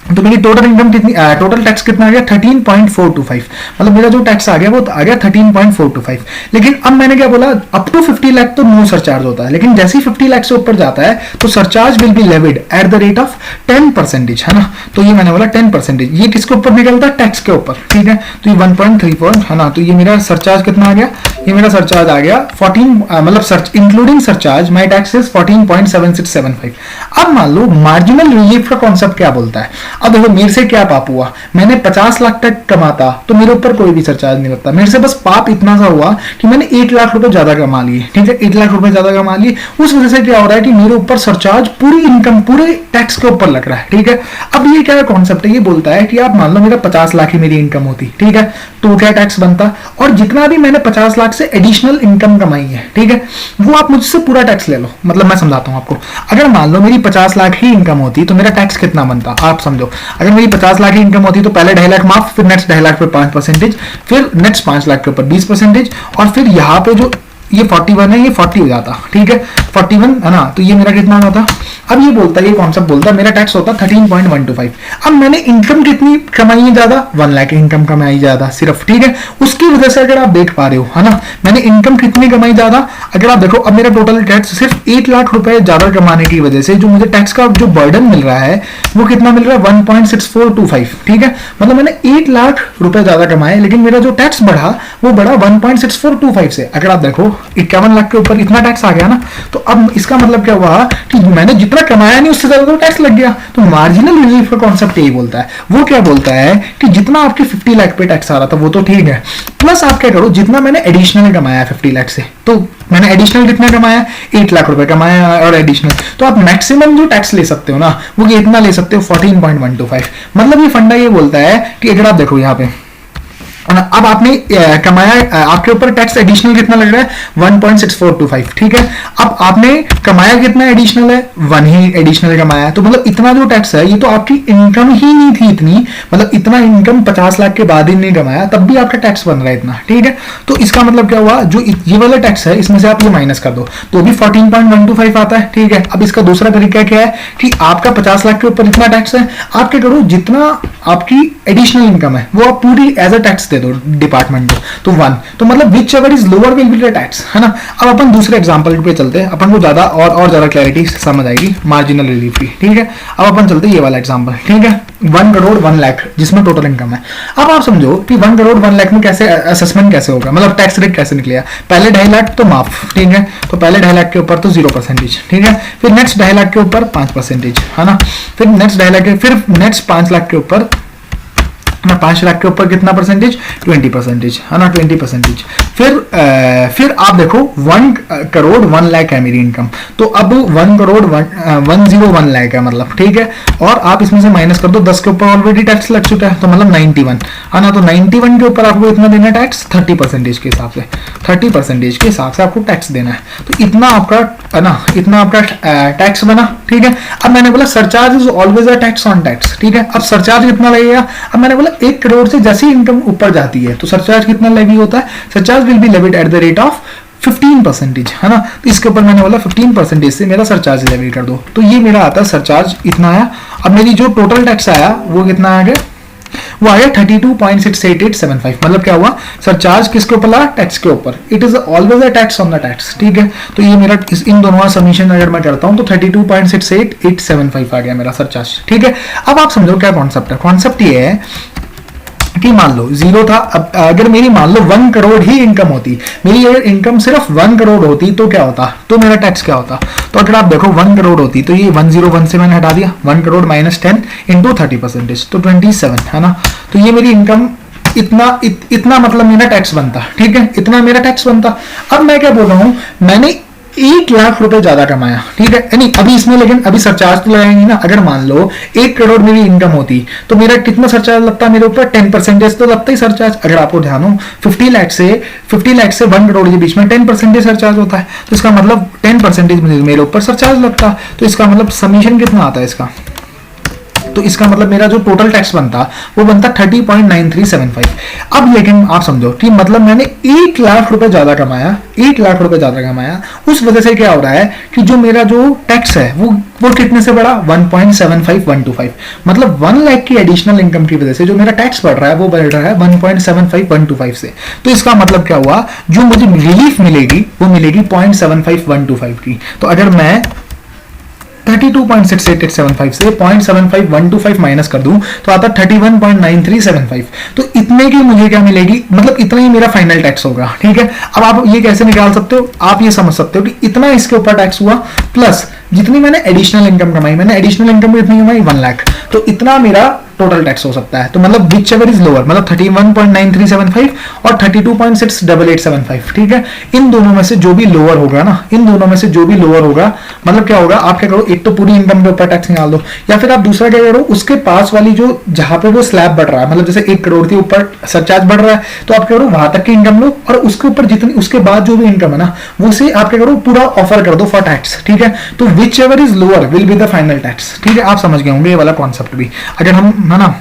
तो मेरी टोटल इनकम कितनी, टोटल टैक्स कितना आ गया, 13.425, मतलब मेरा जो टैक्स आ गया वो आ गया 13.425। लेकिन अब मैंने क्या बोला, अप टू 50 लाख तो नो सरचार्ज होता है, लेकिन जैसे ही 50 लाख से ऊपर जाता है तो surcharge will be levied at the rate of 10%, है ना। तो ये मैंने बोला 10%, ये किसके ऊपर निकलता है, टैक्स के ऊपर, ठीक है। तो ये 1.34 है ना, तो ये मेरा सरचार्ज कितना आ गया, ये मेरा सरचार्ज आ गया 14, मतलब including surcharge my tax is 14.7675। अब मान लो मार्जिनल रिलीफ का कॉन्सेप्ट क्या बोलता है। अब देखो मेरे से क्या पाप हुआ, मैंने 50 लाख तक कमाता तो मेरे ऊपर कोई भी सरचार्ज नहीं लगता, मेरे से बस पाप इतना सा हुआ कि मैंने 1 लाख रुपए ज्यादा कमा लिए, ठीक है, 1 लाख रुपए ज्यादा कमा लिए, उस वजह से क्या हो रहा है कि मेरे ऊपर सरचार्ज पूरी इनकम पूरे टैक्स के ऊपर लग रहा है, ठीक है। अब ये क्या कॉन्सेप्ट है, ये बोलता है कि आप मान लो मेरा 50 लाख ही मेरी इनकम होती, ठीक है, तो क्या टैक्स बनता, और जितना भी मैंने 50 लाख से एडिशनल इनकम कमाई है, ठीक है, वो आप मुझसे पूरा टैक्स ले लो। मतलब मैं समझाता हूं आपको, अगर मान लो मेरी 50 लाख ही इनकम होती तो मेरा टैक्स कितना बनता, आप समझो। अगर मेरी 50 लाख की इनकम होती तो पहले 2.5 लाख माफ, फिर नेक्स्ट 2.5 लाख पे 5%, फिर नेक्स्ट 5 लाख के ऊपर 20%, और फिर यहाँ पे जो ये 41 है ये 40 हो जाता, ठीक है, 41 है ना, तो ये मेरा कितना होता। अब ये बोलता है, ये कॉन्सेप्ट बोलता है मेरा टैक्स होता 13.125। अब मैंने इनकम कितनी कमाई है ज्यादा, 1 लाख इनकम कमाई ज्यादा सिर्फ, ठीक है, उसकी वजह से अगर आप देख पा रहे हो, है ना, मैंने इनकम कितनी कमाई ज्यादा। अगर आप देखो अब मेरा टोटल टैक्स सिर्फ 1 लाख रुपए ज्यादा कमाने की वजह से जो मुझे टैक्स का जो बर्डन मिल रहा है वो कितना मिल रहा है, 1.6425, ठीक है, मतलब मैंने 1 लाख रुपए ज्यादा कमाए लेकिन मेरा जो टैक्स बढ़ा वो बढ़ा 1.6425 से। अगर आप देखो 51 लाख के ऊपर इतना टैक्स आ गया ना, तो अब इसका मतलब क्या हुआ कि मैंने जितना कमाया नहीं उससे ज्यादा तो टैक्स लग गया। तो मार्जिनल रिलीफ का कॉन्सेप्ट यही बोलता है, वो क्या बोलता है कि जितना आपके 50 लाख पे टैक्स आ रहा था वो तो ठीक है, प्लस आप क्या करो जितना मैंने एडिशनल कमाया 50 लाख से, तो मैंने एडिशनल कितना कमाया, 8 लाख रुपए कमाया और एडिशनल, तो आप मैक्सिमम जो टैक्स ले सकते हो ना वो कितना ले सकते हो, 14.125। मतलब ये फंडा ये बोलता है कि अगर आप देखो यहाँ पे अब आपने कमाया, आपके ऊपर टैक्स एडिशनल कितना लग रहा है 1.6425, ठीक है। अब आपने कमाया कितना एडिशनल है, 1 ही एडिशनल कमाया, तो मतलब इतना जो टैक्स है ये तो आपकी इनकम ही नहीं थी इतनी, मतलब इतना इनकम 50 लाख के बाद ही नहीं कमाया तब भी आपका टैक्स बन रहा है इतना, ठीक है। तो इसका मतलब क्या हुआ, जो ये वाला टैक्स है इसमें से आप ये माइनस कर दो तो भी 14.125 आता है, ठीक है। अब इसका दूसरा तरीका क्या है कि आपका 50 लाख के ऊपर इतना टैक्स है, आप क्या करो जितना आपकी एडिशनल इनकम है वो आप पूरी एज अ टैक्स दे दो डिपार्टमेंट को, तो 1, तो मतलब which ever is lower will be the tax, है ना। अब अपन दूसरे एग्जांपल पे चलते हैं, अपन को ज्यादा और ज्यादा क्लैरिटी समझ आएगी मार्जिनल रिलीफ की, ठीक है। अब अपन चलते हैं ये वाला एग्जांपल, ठीक है, 1 करोड़ 1 लाख जिसमें टोटल इनकम है। अब आप समझो कि 1 करोड़ 1 लाख में कैसे असेसमेंट कैसे होगा, मतलब टैक्स रेट कैसे निकलेगा। पहले 2.5 लाख तो माफ, ठीक है, तो पहले 2.5 लाख के ऊपर तो 0%, ठीक है, फिर नेक्स्ट 2.5 लाख के ऊपर 5%, है ना, फिर नेक्स्ट 2.5 लाख फिर नेक्स्ट 5 लाख के ऊपर 5 लाख के ऊपर कितना परसेंटेज, 20%, है ना, 20%। फिर आप देखो 1 करोड़ 1 लाख है मेरी इनकम, तो अब 1 करोड़ 101 लाख है मतलब, ठीक है। और आप इसमें से माइनस कर दो 10 के ऊपर ऑलरेडी टैक्स लग चुका है, तो मतलब 91, है ना, तो 91 के ऊपर आपको इतना देना टैक्स 30% के हिसाब से, 30% के हिसाब से आपको टैक्स देना है। तो इतना आपका, है ना, इतना आपका टैक्स बना, ठीक है। अब मैंने बोला surcharge is always a tax on tax, ठीक है। अब सरचार्ज कितना लगेगा, अब मैंने बोला 1 करोड़ से जैसे ही इनकम ऊपर जाती है तो सरचार्ज कितना लेवी होता है, surcharge will be levied at the rate of 15%, है ना। तो इसके ऊपर मैंने बोला 15% से मेरा सरचार्ज लेवी कर दो, तो ये मेरा आता है सरचार्ज इतना आया। अब मेरी जो टोटल टैक्स आया वो कितना आ गया, वो आ गया 32.68875, मतलब क्या हुआ, सरचार्ज किसके ऊपर लगा, टैक्स के ऊपर। It is always a tax on the tax, ठीक है। तो ये मेरा इन दोनों का समीशन अगर मैं करता हूं तो 32.68875 आ गया मेरा सरचार्ज, ठीक है। अब आप समझो क्या कॉन्सेप्ट है, कॉन्सेप्ट ये है कि मान लो 0 था, अब अगर मेरी मान लो 1 करोड़ ही इनकम होती, मेरी अगर इनकम सिर्फ 1 करोड़ होती तो क्या होता, तो मेरा टैक्स क्या होता। तो अगर आप देखो 1 करोड़ होती तो ये 101 से मैंने हटा दिया, 1 करोड़ माइनस 10 इंटू 30% तो 27, है ना। तो ये मेरी इनकम इतना मतलब मेरा टैक्स बनता, ठीक है, इतना मेरा टैक्स बनता। अब मैं क्या बोल रहा हूं, मैंने 1 लाख रुपए ज्यादा कमाया, ठीक है, नहीं अभी इसमें, लेकिन अभी सरचार्ज तो लगाएंगे ना। अगर मान लो 1 करोड़ मेरी इनकम होती तो मेरा कितना सरचार्ज लगता है, मेरे ऊपर 10% तो लगता ही सरचार्ज। अगर आपको ध्यान हो 50 लाख से 1 करोड़ के बीच में 10% सरचार्ज होता है, तो इसका मतलब 10% मेरे ऊपर सरचार्ज लगता। तो इसका मतलब समीशन कितना आता है इसका, तो इसका मतलब मेरा जो टोटल टैक्स बनता वो बनता 30.9375। अब लेकिन आप समझो कि मतलब मैंने 1 लाख रुपए ज्यादा कमाया, 1 लाख रुपए ज्यादा कमाया, उस वजह से क्या हो रहा है कि जो मेरा जो टैक्स है वो कितने से बढ़ा, 1.75125, मतलब 1 लाख की एडिशनल इनकम की वजह से जो मेरा टैक्स बढ़ रहा है वो बढ़ रहा है 1.75125 से। तो इसका मतलब क्या हुआ, जो मुझे रिलीफ मिलेगी वो मिलेगी 0.75125 की। तो अगर मैं 32.68875 से 0.75125 माइनस कर दूं तो आता 31.9375। तो इतने की मुझे क्या मिलेगी, मतलब इतना ही मेरा फाइनल टैक्स होगा, ठीक है। अब आप ये कैसे निकाल सकते हो, आप ये समझ सकते हो कि इतना इसके ऊपर टैक्स हुआ प्लस जितनी मैंने एडिशनल इनकम कमाई, मैंने एडिशनल इनकम कितनी कमाई 1 लाख, तो इतना मेरा टोटल टैक्स हो सकता है। तो मतलब विच एवर इज लोअर, मतलब 31.9375 और 32.68875, ठीक है। इन दोनों में से जो भी लोअर होगा ना, इन दोनों में से जो भी लोअर होगा, मतलब क्या होगा, आप क्या करो, एक तो पूरी इनकम के ऊपर टैक्स निकाल दो, या फिर आप दूसरा क्या करो, उसके पास वाली जो जहां पे वो स्लैब बढ़ रहा है, मतलब जैसे 1 करोड़ के ऊपर सरचार्ज बढ़ रहा है तो आप क्या करो वहां तक की इनकम लो, और उसके ऊपर जितनी उसके बाद जो भी इनकम है ना वो से आप क्या करो पूरा ऑफर कर दो फॉर टैक्स, ठीक है। तो which ever is lower will be the final tax, ठीक है। आप समझ गए होंगे ये वाला कॉन्सेप्ट भी। अगर हम, है ना,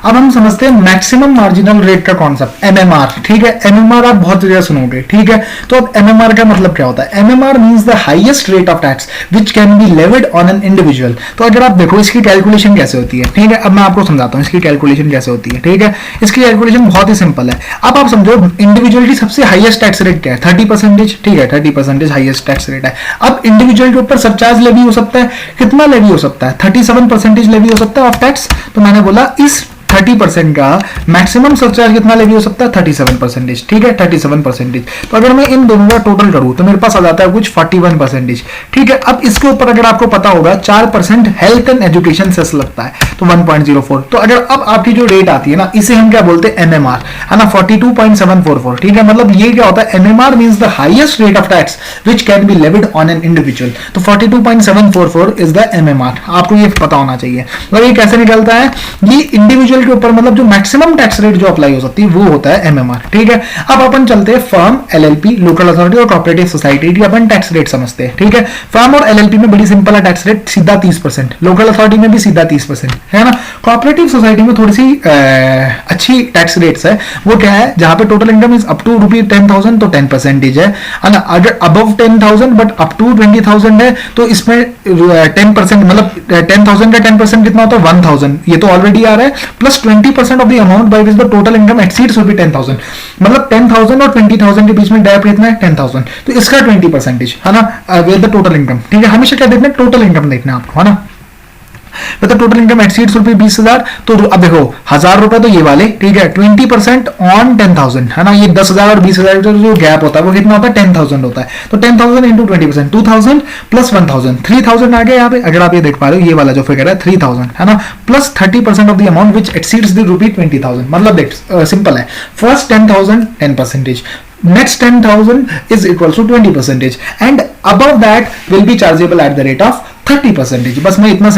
अब हम समझते हैं मैक्सिमम मार्जिनल रेट का कॉन्सेप्ट, एमएमआर, ठीक है। एमएमआर आप बहुत जगह सुनोगे, ठीक है। तो अब एमएमआर का मतलब क्या होता है, MMR means the highest rate of tax which can be levied on an individual. तो अगर आप देखो इसकी कैलकुलेशन कैसे होती है, ठीक है, अब मैं आपको समझाता हूं इसकी कैलकुलेशन कैसे होती है, ठीक है। इसकी कैलकुलेशन बहुत ही सिंपल है। अब आप समझो इंडिविजुअल की सबसे हाईएस्ट टैक्स रेट क्या है, 30%, ठीक है, 30% हाईएस्ट टैक्स रेट है। अब इंडिविजुअल के ऊपर सरचार्ज लेवी हो सकता है, कितना लेवी हो सकता है, 37% लेवी हो सकता है ऑफ टैक्स। तो मैंने बोला इस 30% का मैक्सिमम सरचार्ज कितना लेवी हो सकता है, 37%, ठीक है, 37%। तो अगर मैं इन दोनों का टोटल करूं तो मेरे पास आ जाता है कुछ 41%, ठीक है। अब इसके ऊपर अगर आपको पता होगा 4% हेल्थ एंड एजुकेशन सेस लगता है, तो 1.04। तो अगर अब आपकी जो रेट आती है ना, इसे हम क्या बोलते हैं, एमएमआर, है ना, 42.744, ठीक है। मतलब ये क्या होता है, MMR means the highest rate of tax which can be levied on an individual. तो 42.744 इज द एमएमआर, आपको ये पता होना चाहिए। मतलब ये कैसे निकलता है, ये इंडिविजुअल के ऊपर मतलब जो मैक्सिमम टैक्स रेट जो अप्लाई हो सकती है वो होता है एमएमआर, ठीक है। अब अपन चलते हैं फर्म, एलएलपी, लोकल अथॉरिटी और कोऑपरेटिव सोसाइटी की अपन टैक्स रेट समझते हैं, ठीक है। फर्म और एलएलपी में बड़ी सिंपल है टैक्स रेट, सीधा 30%, लोकल अथॉरिटी में भी सीधा 30%, है ना। कोऑपरेटिव सोसाइटी में थोड़ी सी अच्छी टैक्स रेट्स है, वो क्या है, जहां पे total income is up to ₹10,000 तो 10% है ना। अगर अबव 10,000 बट अप टू 20,000 है तो इसमें 10%, मतलब 10,000 का 10% कितना होता है 1,000, ये तो ऑलरेडी आ रहा है, plus 20% of the amount by which the total income exceeds ₹10,000, मतलब 10,000 और 20,000 के बीच में गैप कितना है 10,000, तो इसका 20% है ना विद द टोटल इनकम, ठीक है। हमेशा क्या देखना है, टोटल इनकम देखना है आपको, है ना। तो टोटल इनकम एक्सीड्स ₹20,000, तो अब देखो 1,000 रुपए तो ये वाले, ठीक है, 20% ऑन 10,000, है ना। ये 10,000 और 20,000 का जो गैप होता है वो कितना होता है 10,000 होता है, तो 10,000 इंटू 20%, 2,000 प्लस 1,000, 3,000 आ गया यहाँ पे, अगर आप ये देख पा रहे हो ये वाला जो फिगर है 3,000, है ना, plus 30% of the amount which exceeds the ₹20,000, मतलब देख सिंपल है, first 10,000 10%, next 10,000 is equals to 20%, and above that will be chargeable at the rate of 30%। बस मैं इतना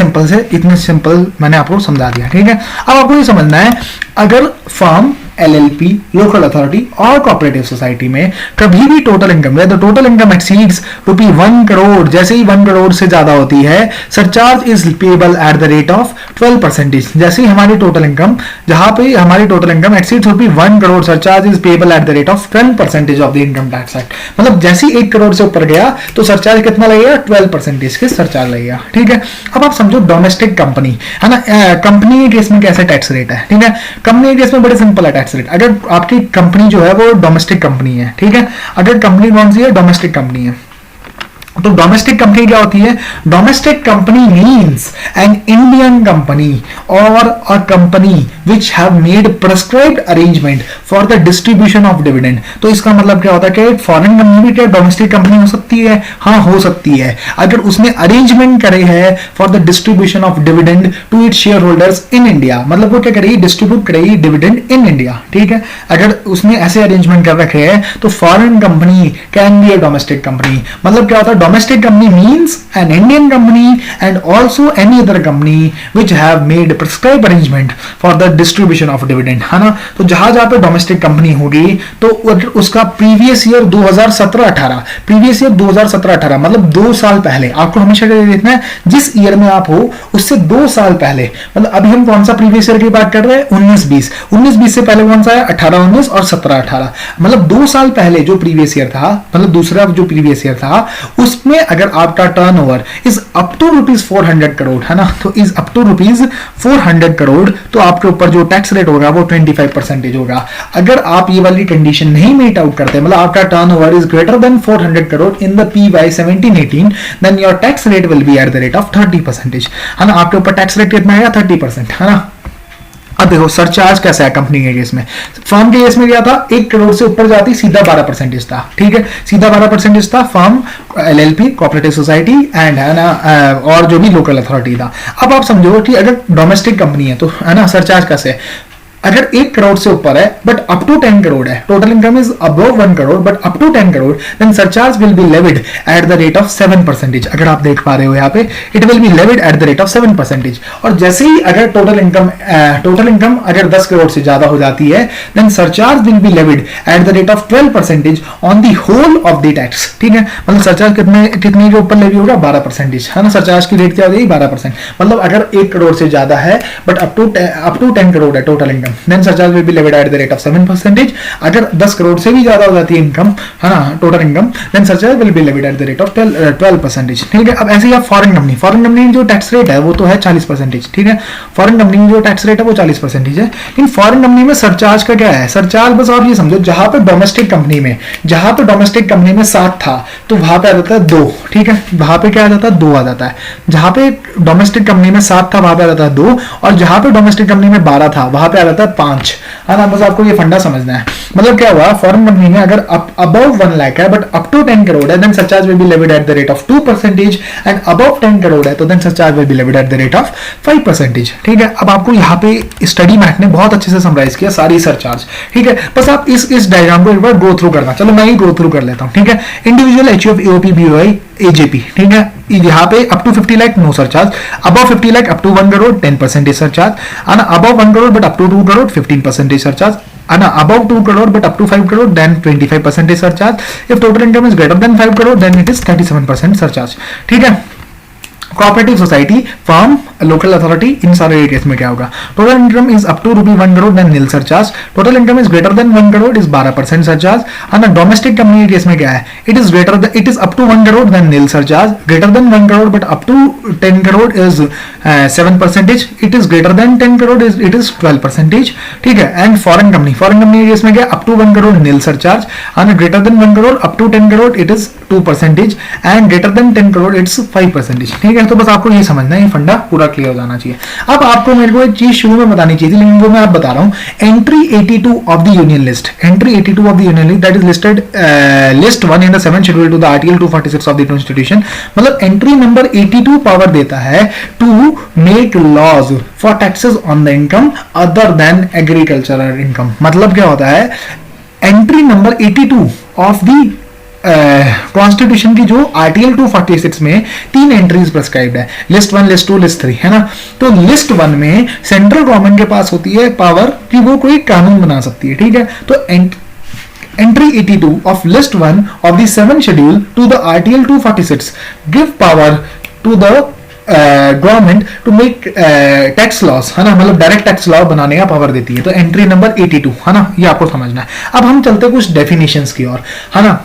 सिंपल मैंने आपको समझा दिया, ठीक है। अब आपको ये समझना है, अगर फर्म, एलएलपी, लोकल अथॉरिटी और कोऑपरेटिव सोसाइटी में कभी भी total income, the total income exceeds ₹1 crore, जैसे ही 1 करोड़ से ज्यादा होती है, surcharge is payable eight the rate of 12%। जैसे ही हमारी टोटल इनकम, जहां पे हमारी total income exceeds ₹1 crore, surcharge is payable eight the rate of 12% of the income tax act, मतलब जैसे ही 1 करोड़ से ऊपर गया तो सरचार्ज कितना लगेगा 12% के सरचार्ज लगेगा, ठीक है। अब आप समझो डोमेस्टिक कंपनी, है ना, कंपनी के केस में कैसा टैक्स रेट है, ठीक है। कंपनी के केस में बड़े सिंपल है टैक्स रेट, अगर आपकी कंपनी जो है वो डोमेस्टिक कंपनी है, ठीक है। अगर कंपनी कौन सी है, डोमेस्टिक कंपनी है, तो डोमेस्टिक कंपनी क्या होती है, domestic company means an Indian company और a company which have made prescribed arrangement for the distribution of dividend. तो इसका मतलब क्या होता है कि फॉरेन कंपनी भी क्या डोमेस्टिक कंपनी हो सकती है, हाँ हो सकती है, अगर उसने अरेंजमेंट करे हैं for the distribution of dividend to its shareholders in India, मतलब वो क्या करेगी, डिस्ट्रीब्यूट करेगी डिविडेंड इन इंडिया, ठीक है। अगर उसने ऐसे अरेंजमेंट कर रखे हैं तो foreign company can be A domestic company. मतलब क्या होता है, domestic company means an Indian company and also any other company which have made prescribed arrangement for the distribution of dividend, है ना। तो जहां जहां पे डोमेस्टिक कंपनी होगी तो उसका प्रीवियस ईयर 2017-18, प्रीवियस ईयर 2017-18 मतलब 2 साल पहले, आपको हमेशा देखना है जिस ईयर में आप हो उससे 2 साल पहले, मतलब अभी हम कौन सा प्रीवियस ईयर की बात कर रहे हैं 19-20, 19-20 से पहले कौन सा है 18-19 और 17-18, मतलब 2 साल पहले जो प्रीवियस ईयर था, मतलब दूसरा जो प्रीवियस ईयर था उसमें अगर आपका turnover is up to ₹400 crore, है ना, तो इज अप टू ₹400 करोड़, तो आपके ऊपर जो टैक्स रेट होगा वो 25% होगा। अगर आप ये वाली कंडीशन नहीं मीट आउट करते, मतलब आपका turnover is greater than 400 crore in the PY 17-18, then your tax rate will be at the rate of 30%, है ना। आपके ऊपर टैक्स रेट कितना है 30%, है ना। अब देखो सरचार्ज कैसा है कंपनी के केस में, फर्म के केस में क्या था 1 करोड़ से ऊपर जाती सीधा 12% था, ठीक है, सीधा 12% था firm, LLP, cooperative society and, है ना, और जो भी लोकल अथॉरिटी था। अब आप समझो कि अगर डोमेस्टिक कंपनी है तो, है ना, सरचार्ज कैसे है, अगर 1 करोड़ से ऊपर है बट अप टू 10 करोड़ है, total income is above 1 crore but up to 10 crore, then surcharge will be levied at the rate of 7%। अगर आप देख पा रहे हो यहाँ पे it will be levied at the rate of 7%। और जैसे ही अगर टोटल इनकम अगर 10 करोड़ से ज्यादा हो जाती है then surcharge will be levied at the rate of 12% on the whole of the tax, ठीक है। मतलब सरचार्ज कितने के ऊपर लेवी होगा 12%, है ना। सरचार्ज की रेट क्या हो जाएगी 12%, मतलब अगर 1 करोड़ से ज्यादा है बट अप टू 10 करोड़ है total income, then surcharge will be levied at the rate of 7%। अगर 10 करोड़ से भी ज्यादा हो जाती है इनकम, है ना, total income, then surcharge will be levied at the rate of 12%, ठीक है। अब ऐसे ही आप फॉरेन कंपनी जो टैक्स रेट है वो तो है 40%, ठीक है। फॉरेन कंपनी में जो टैक्स रेट है वो 40% है, लेकिन फॉरेन कंपनी में सरचार्ज का क्या है, सरचार्ज बस आप ये समझो जहां पे डोमेस्टिक कंपनी में 7 था तो वहां पे आ जाता है 2, ठीक है, वहां पे क्या आ जाता है 2 आ जाता है। जहां पे डोमेस्टिक कंपनी में 7 था वहां पे आ जाता है 2, और जहां पे डोमेस्टिक कंपनी में 12 था वहां पे आ जाता है 5, है ना। बस आपको ये फंडा समझना है। मतलब क्या हुआ, फॉरेन कंपनी में अगर अबव 1 लाख है बट अप टू 10 करोड़ है then surcharge will be levied at the rate of 2%, and above 10 crore है तो then surcharge will be levied at the rate of 5%, ठीक है। अब आपको यहाँ पे स्टडी मैट ने बहुत अच्छे से समराइज किया सारी सरचार्ज, ठीक है। बस आप इस डायग्राम को एक बार गो थ्रू करना, चलो मैं ही गो थ्रू कर लेता हूँ, ठीक है। Individual HUF AOP BOI AJP, ठीक है, यहाँ पे up to 50 lakh no surcharge, above 50 lakh up to 1 crore 10% surcharge, and above 1 crore but up to 2 crore 15% surcharge, and above 2 crore but up to 5 crore then 25% surcharge. If total income is greater than 5 crore then it is 37% surcharge. ठीक है. Cooperative society, firm, local authority, इन सारे case में क्या होगा? Total income is up to ₹1 crore then nil surcharge, total income is greater than 1 crore is 12% surcharge, और domestic company के case में क्या है? It is up to 1 crore then nil surcharge, greater than 1 crore but up to 10 crore is 7%, it is greater than 10 crore it is 12%. ठीक है. And foreign company के case में क्या? Up to 1 crore nil surcharge, और greater than 1 crore up to 10 crore it is 2%, and greater than 10 crore it's 5%. ठीक है. तो बस आपको ये समझना है, ये फंडा पूरा क्लियर हो जाना चाहिए. अब आपको मेरे को एक चीज शुरू में बतानी चाहिए थी, लेकिन वो मैं आप बता रहा हूं. Entry 82 of the union list, entry 82 of the union list that is listed list 1 in the 7th schedule to the article 246 of the constitution. मतलब एंट्री नंबर 82 पावर देता है to make laws for taxes on the income other than agricultural income. मतलब क्या होता है? Entry number 82 of the constitution की जो article 246 में 3 एंट्रीज प्रेस्क्राइब्ड है, लिस्ट 1, लिस्ट 2, लिस्ट 3, है ना. तो लिस्ट 1 में सेंट्रल गवर्नमेंट के पास होती है पावर कि वो कोई कानून बना सकती है. ठीक है. तो entry 82 of list 1 of the 7th schedule to the article 246 give power to the government to make tax laws, है ना. मतलब डायरेक्ट टैक्स लॉ बनाने का पावर देती है. तो एंट्री नंबर 82, है ना, ये आपको समझना है. अब हम चलते हैं कुछ डेफिनेशंस की ओर, है ना.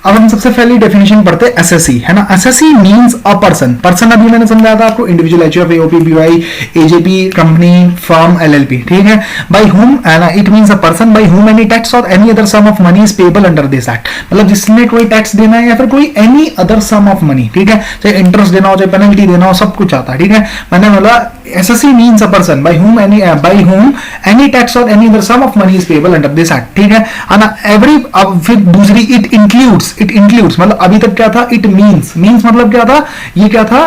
अब हम सबसे पहली डेफिनेशन पढ़ते हैं एसएससी, है ना. Assessee means a person. Person अभी मैंने समझाया था आपको, individual, HUF, AOP, BOI, AJP, company, firm, LLP. ठीक है. By whom, it means a person by whom any tax or any other sum of money is payable under this act. मतलब जिसने कोई टैक्स देना है या फिर कोई any other sum of money. ठीक है. चाहे इंटरेस्ट देना हो, चाहे पेनल्टी देना हो, सब कुछ आता है. ठीक है. मैंने बोला assessee means a person by whom any tax or any other sum of money is payable under this act. ठीक है. एवरी, अब फिर दूसरी इट इंक्लूड्स, मतलब अभी तक क्या था? इट मींस मतलब क्या था? ये क्या था?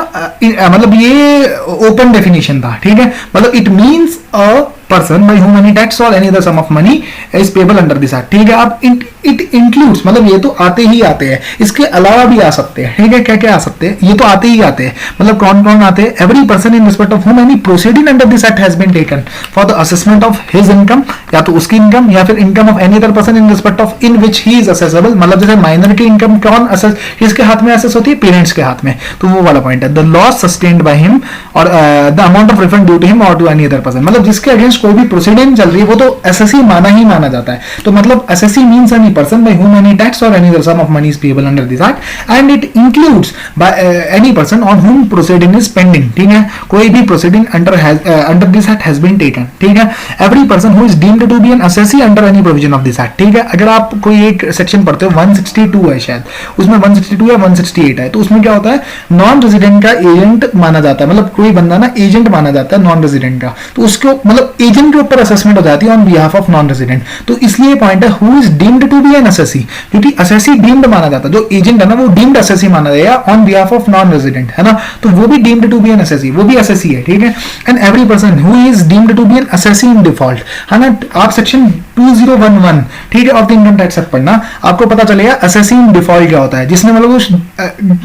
मतलब ये ओपन डेफिनेशन था. ठीक है. मतलब it means a person by whom any tax or any other sum of money is payable under this act. ठीक है. अब इट इंक्लूड्स मतलब ये तो आते ही आते हैं, इसके अलावा भी आ सकते हैं. ठीक है. क्या क्या आ सकते हैं? ये तो आते ही आते हैं. मतलब कौन कौन आते हैं? Every person in respect of whom any proceeding under this act has been taken for the assessment of his income, या तो उसकी इनकम या फिर income of any other person in respect of in which he is assessable. मतलब जैसे minor की income कौन assess, किसके हाथ में असेस होती है? पेरेंट्स के हाथ में. तो वो वाला पॉइंट है. The loss sustained by him or the amount of refund due to him or to any other person. मतलब जिसके अगेंस्ट कोई भी प्रोसीडिंग चल रही है वो तो एसएससी माना ही माना जाता है. तो मतलब assessee means any person by whom any tax or any other sum of money is payable under this act, and it includes by any person on whom proceeding is pending. ठीक है. कोई भी proceeding under this act has been taken. ठीक है. Every person who is deemed to be an assessee under any provision of this act. ठीक है. अगर आप कोई एक सेक्शन पढ़ते हो 162 है शायद, उसमें 162 या 168 है, तो उसमें क्या होता है? नॉन रेजिडेंट का एजेंट माना जाता है. मतलब कोई बंदा ना एजेंट माना जाता है नॉन रेजिडेंट का, तो उसको मतलब एजेंट के ऊपर असेसमेंट हो जाती है on behalf of non resident. तो इसलिए पॉइंट है who is deemed to be an SSC, क्योंकि एसएससी डीम्ड माना जाता है. जो एजेंट है ना वो डीम्ड एसएससी माना जाएगा on behalf of non resident, है ना. तो वो भी deemed to be an SSC, वो भी एसएससी है. ठीक है. And every person who is deemed to be an SSC in default, है ना. आप सेक्शन 2011, ठीक है, of the income tax act पढ़ना, आपको पता चलेगा एसएससी इन डिफॉल्ट क्या होता है. जिसने मतलब उस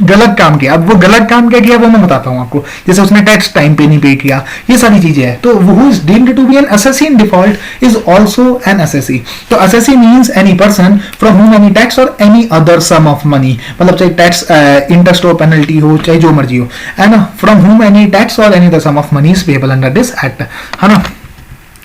गलत काम किया, अब वो गलत काम क्या किया वो मैं बताता हूँ आपको. जैसे उसने टैक्स टाइम पे नहीं पे किया, ये सारी चीजें हैं. तो who is deemed to be an SSC in default is also an assessee. तो assessee means any person from whom any tax or any other sum of money, मतलब चाहे टैक्स इंटरेस्ट हो, पेनल्टी हो, चाहे जो मर्जी हो, है ना. From whom any tax or any other sum of money is payable under this act, है ना.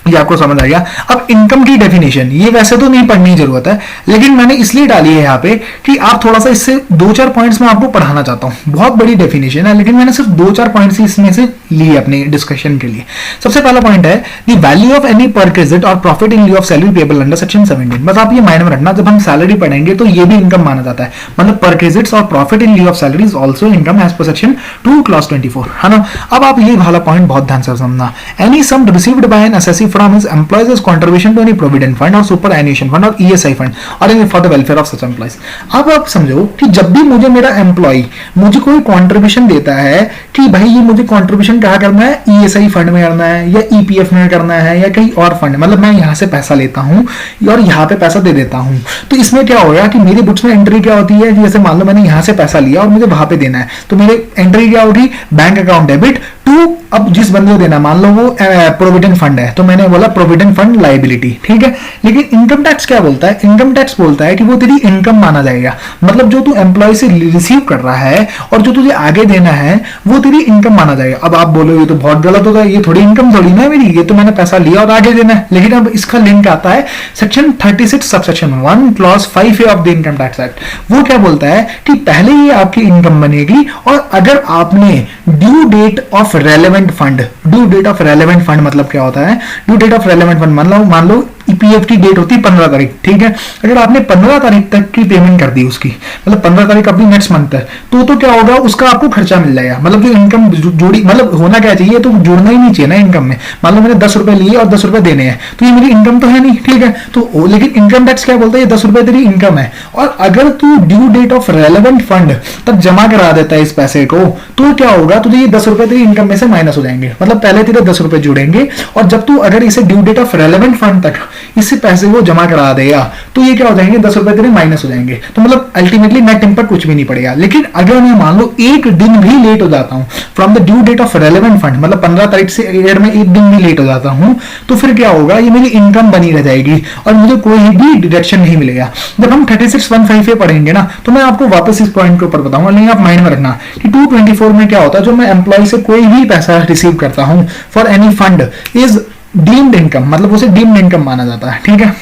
ये आपको समझ आ गया. अब इनकम की डेफिनेशन ये वैसे तो नहीं पढ़ने की जरूरत है, लेकिन मैंने इसलिए डाली है यहाँ पे कि आप थोड़ा सा इससे 2-4 पॉइंट्स में आपको पढ़ाना चाहता हूँ. बहुत बड़ी डेफिनेशन है, लेकिन मैंने सिर्फ 2-4 पॉइंट्स इसमें से लिए अपने डिस्कशन के लिए. सबसे पहला पॉइंट है the value of any perquisite or profit in lieu of salary payable under section 17. बस आप ये माइंड में रखना, जब हम सैलरी पढ़ेंगे तो ये भी इनकम माना जाता है. मतलब परक्विजिट्स और profit in lieu of salary is also income as per section 2 clause 24, है ना. अब आप ये वाला पॉइंट बहुत ध्यान से समझना. Any sum received by an SSC from from his employees contribution to any provident fund or superannuation fund or ESI fund or for the welfare of such employees. अब आप समझो कि जब भी मुझे मेरा एम्प्लॉय मुझे कोई कंट्रीब्यूशन देता है कि भाई ये मुझे कंट्रीब्यूशन कहाँ करना है, ईएसआई फंड में करना है या ईपीएफ में करना है या कहीं और फंड, मतलब मैं यहाँ से पैसा लेता हूँ और यहाँ पे पैसा दे देता हूँ, तो इसमें क्या होगा कि मेरी बुक्स में एंट्री क्या होती है, जैसे मान लो मैंने यहाँ से पैसा लिया और मुझे वहां पे देना है, तो मेरी एंट्री क्या होगी, बैंक अकाउंट डेबिट टू, अब जिस बंदे को देना मान लो वो प्रोविडेंट फंड है, तो मैंने बोला प्रोविडेंट फंड लायबिलिटी, ठीक है। लेकिन इनकम टैक्स क्या बोलता है, इनकम टैक्स बोलता है कि वो तेरी इनकम माना जाएगा, मतलब जो तू एम्प्लॉय से रिसीव कर रहा है और जो तुझे आगे देना है वो तेरी इनकम माना जाएगा। अब आप बोलो ये तो बहुत गलत होगा, ये थोड़ी इनकम थोड़ी ना है मेरी, ये तो मैंने पैसा लिया और आगे देना है। लेकिन अब इसका लिंक आता है section 36 subsection 1 clause 5A of the income tax act. वो क्या बोलता है कि पहले ये आपकी इनकम बनेगी और अगर आपने due date of relevant fund, due date of relevant fund मतलब क्या होता है, due date of relevant fund मान लो ईपीएफ की डेट होती है 15 तारीख, ठीक है। अगर आपने 15 तारीख तक की पेमेंट कर दी उसकी, मतलब 15 तारीख अपनी नेक्स्ट मंथ है, तो क्या होगा, उसका आपको खर्चा मिल जाएगा, मतलब जो इनकम जोड़ी, मतलब होना क्या चाहिए, तो जोड़ना ही नहीं चाहिए ना इनकम में। मान लो मैंने 10 रुपए लिए और 10 रुपए देने हैं, तो ये मेरी इनकम तो है नहीं, ठीक है। तो लेकिन इनकम टैक्स क्या बोलता है, ये 10 रुपए तेरी इनकम है और अगर तू due date of relevant fund तक जमा करा देता है इस पैसे को, तो क्या होगा, तुझे ये 10 रुपए तेरी इनकम में से माइनस हो जाएंगे, मतलब पहले तेरे 10 रुपए जुड़ेंगे और जब तू अगर इसे due date of relevant fund तक इस पैसे को जमा करा देगा तो ये क्या हो जाएंगे, 10 रुपए तेरे माइनस हो जाएंगे, तो मतलब अल्टीमेटली नेट इम्पैक्ट कुछ भी नहीं पड़ेगा। लेकिन अगर मैं मान लो एक दिन भी लेट हो जाता हूं from the due date of relevant fund, मतलब 15 तारीख से अगर मैं एक दिन भी लेट हो जाता हूं, तो फिर क्या होगा, ये मेरी इनकम बनी रह जाएगी और मुझे कोई भी डिडक्शन नहीं मिलेगा। जब हम 36(1)(5) पढ़ेंगे ना, तो मैं आपको वापस इस पॉइंट के ऊपर बताऊंगा, लेकिन आप माइंड में रखना कि 224 में क्या होता है, जो मैं एम्प्लॉय से कोई भी पैसा रिसीव करता हूं for any fund is deemed income, मतलब उसे डीम्ड इनकम माना जाता है, ठीक है।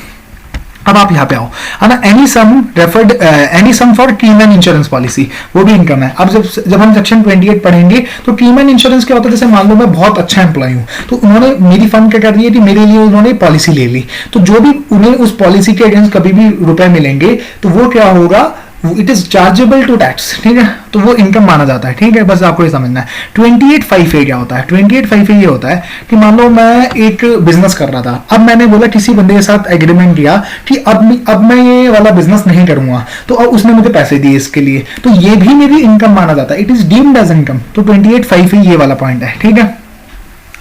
अब आप यहाँ पे आओ, है ना, any sum for keyman insurance policy, वो भी इनकम है। अब जब हम सेक्शन 28 पढ़ेंगे तो कीमैन इंश्योरेंस क्या होता है, जैसे मान लो मैं बहुत अच्छा एम्प्लॉय हूँ, तो उन्होंने मेरी फर्म क्या कर रही है कि मेरे लिए उन्होंने पॉलिसी ले ली, तो जो भी उन्हें उस पॉलिसी के अगेंस्ट कभी भी रुपए मिलेंगे तो वो क्या होगा, it is chargeable to tax, ठीक है, तो वो इनकम माना जाता है, ठीक है। बस आपको ये समझना है। 28(5)(a) क्या होता है, 28(5)(a) ये होता है कि मान लो मैं एक बिजनेस कर रहा था, अब मैंने बोला किसी बंदे के साथ एग्रीमेंट किया कि अब मैं ये वाला बिजनेस नहीं करूंगा, तो अब उसने मुझे पैसे दिए इसके लिए, तो ये भी मेरी इनकम माना जाता है, it is deemed as income. तो 28(5)(a) ये वाला पॉइंट है, ठीक है।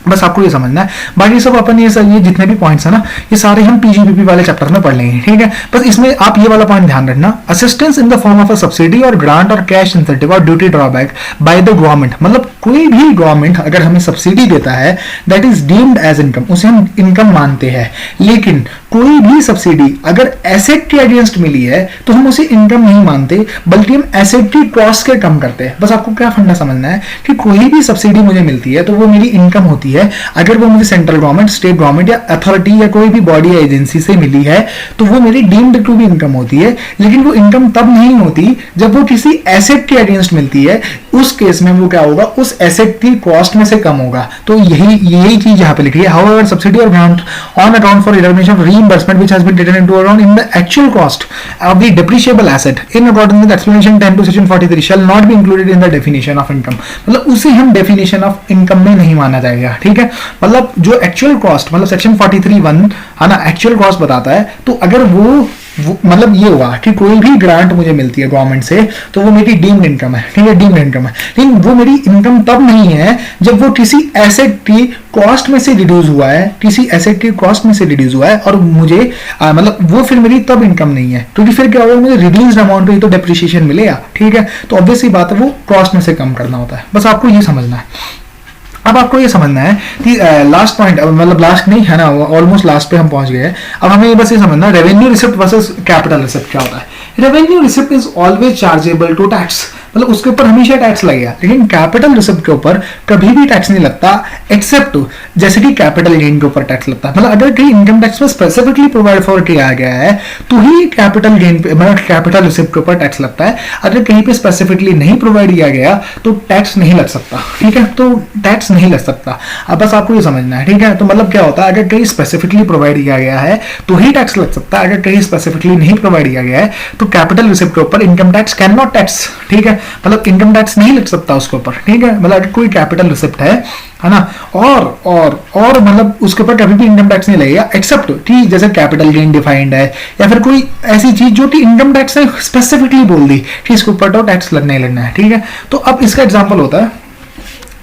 बस आपको ये समझना है, बाकी सब अपन ये जितने भी पॉइंट्स है ना, ये सारे हम पीजीबीपी वाले चैप्टर में पढ़ लेंगे, ठीक है। बस इसमें आप ये वाला पॉइंट ध्यान रखना, assistance in the form of a subsidy और ग्रांट और कैश इंसेंटिव और duty drawback by the government, मतलब कोई भी गवर्नमेंट अगर हमें सब्सिडी देता है that is deemed as income, उसे हम इनकम मानते हैं। लेकिन कोई भी सब्सिडी अगर एसेट के अगेंस्ट मिली है तो हम उसे इनकम नहीं मानते, बल्कि हम एसेट की कॉस्ट के कम करते हैं। बस आपको क्या फंडा समझना है कि कोई भी सब्सिडी मुझे मिलती है तो वो मेरी इनकम होती है, अगर वो मुझे सेंट्रल गवर्नमेंट, स्टेट गवर्नमेंट या अथॉरिटी या कोई भी बॉडी या एजेंसी से मिली है तो वो मेरी डीम्ड टू भी इनकम होती है। लेकिन वो इनकम तब नहीं होती जब वो किसी एसेट के अगेंस्ट मिलती है, उस केस में वो क्या होगा, उस एसेट की कॉस्ट में से कम होगा। तो यही चीज यहाँ पे लिखी है, हाउएवर सब्सिडी और grant on account for recognition of reimbursement which has been taken into account in the actual cost of the depreciable asset in according with explanation 10 to section 43 shall not be included in the definition of income, मतलब उसे हम definition of income में नहीं माना जाएगा, ठीक है। मतलब जो एक्चुअल कॉस्ट, मतलब सेक्शन 43(1) है ना, एक्चुअल कॉस्ट बताता है, तो अगर वो मतलब ये हुआ कि कोई भी ग्रांट मुझे मिलती है गवर्नमेंट से तो वो मेरी डीम्ड इनकम है, ठीक है, डीम्ड इनकम है। लेकिन वो मेरी इनकम तब नहीं है जब वो किसी एसेट की कॉस्ट में से रिड्यूस हुआ है, किसी एसेट की कॉस्ट में से रिड्यूस हुआ है और मुझे मतलब वो फिर मेरी तब इनकम नहीं है, क्योंकि फिर क्या होगा, मुझे रिड्यूस्ड अमाउंट पे तो डेप्रिसिएशन मिलेगा, ठीक है। तो ऑब्वियसली बात है वो कॉस्ट में से कम करना होता है, बस आपको ये समझना है। अब आपको ये समझना है कि लास्ट पॉइंट, मतलब लास्ट नहीं है ना, ऑलमोस्ट लास्ट पे हम पहुंच गए हैं। अब हमें बस ये समझना, revenue receipt versus capital receipt क्या होता है। Revenue receipt is always chargeable to tax, मतलब उसके ऊपर हमेशा टैक्स लगेगा, लेकिन कैपिटल रिसिप्ट के ऊपर कभी भी टैक्स नहीं लगता, एक्सेप्ट जैसे कि कैपिटल गेन के ऊपर टैक्स लगता है। मतलब अगर कहीं इनकम टैक्स में स्पेसिफिकली प्रोवाइड फॉर किया गया है तो ही कैपिटल गेन पे, मतलब कैपिटल रिसिप्ट के ऊपर टैक्स लगता है। अगर कहीं पे स्पेसिफिकली नहीं प्रोवाइड किया गया तो टैक्स नहीं लग सकता, ठीक है, तो टैक्स नहीं लग सकता। अब बस आपको ये समझना है, ठीक है। तो मतलब क्या होता है, अगर कहीं स्पेसिफिकली प्रोवाइड किया गया है तो ही टैक्स लग सकता है, अगर कहीं स्पेसिफिकली नहीं प्रोवाइड किया गया है तो कैपिटल रिसिप्ट के ऊपर income tax can not tax, ठीक है। मतलब इनकम टैक्स नहीं लग सकता उसके ऊपर, ठीक है, मतलब अगर कोई कैपिटल रिसिप्ट है ना, और मतलब उसके ऊपर कभी भी इनकम टैक्स नहीं लगेगा एक्सेप्ट ठीक जैसे कैपिटल गेन डिफाइंड है या फिर कोई ऐसी चीज जो कि इनकम टैक्स ने स्पेसिफिकली बोल दी कि इसके ऊपर तो टैक्स लगना ही लगना है, ठीक है। तो अब इसका एग्जाम्पल होता है,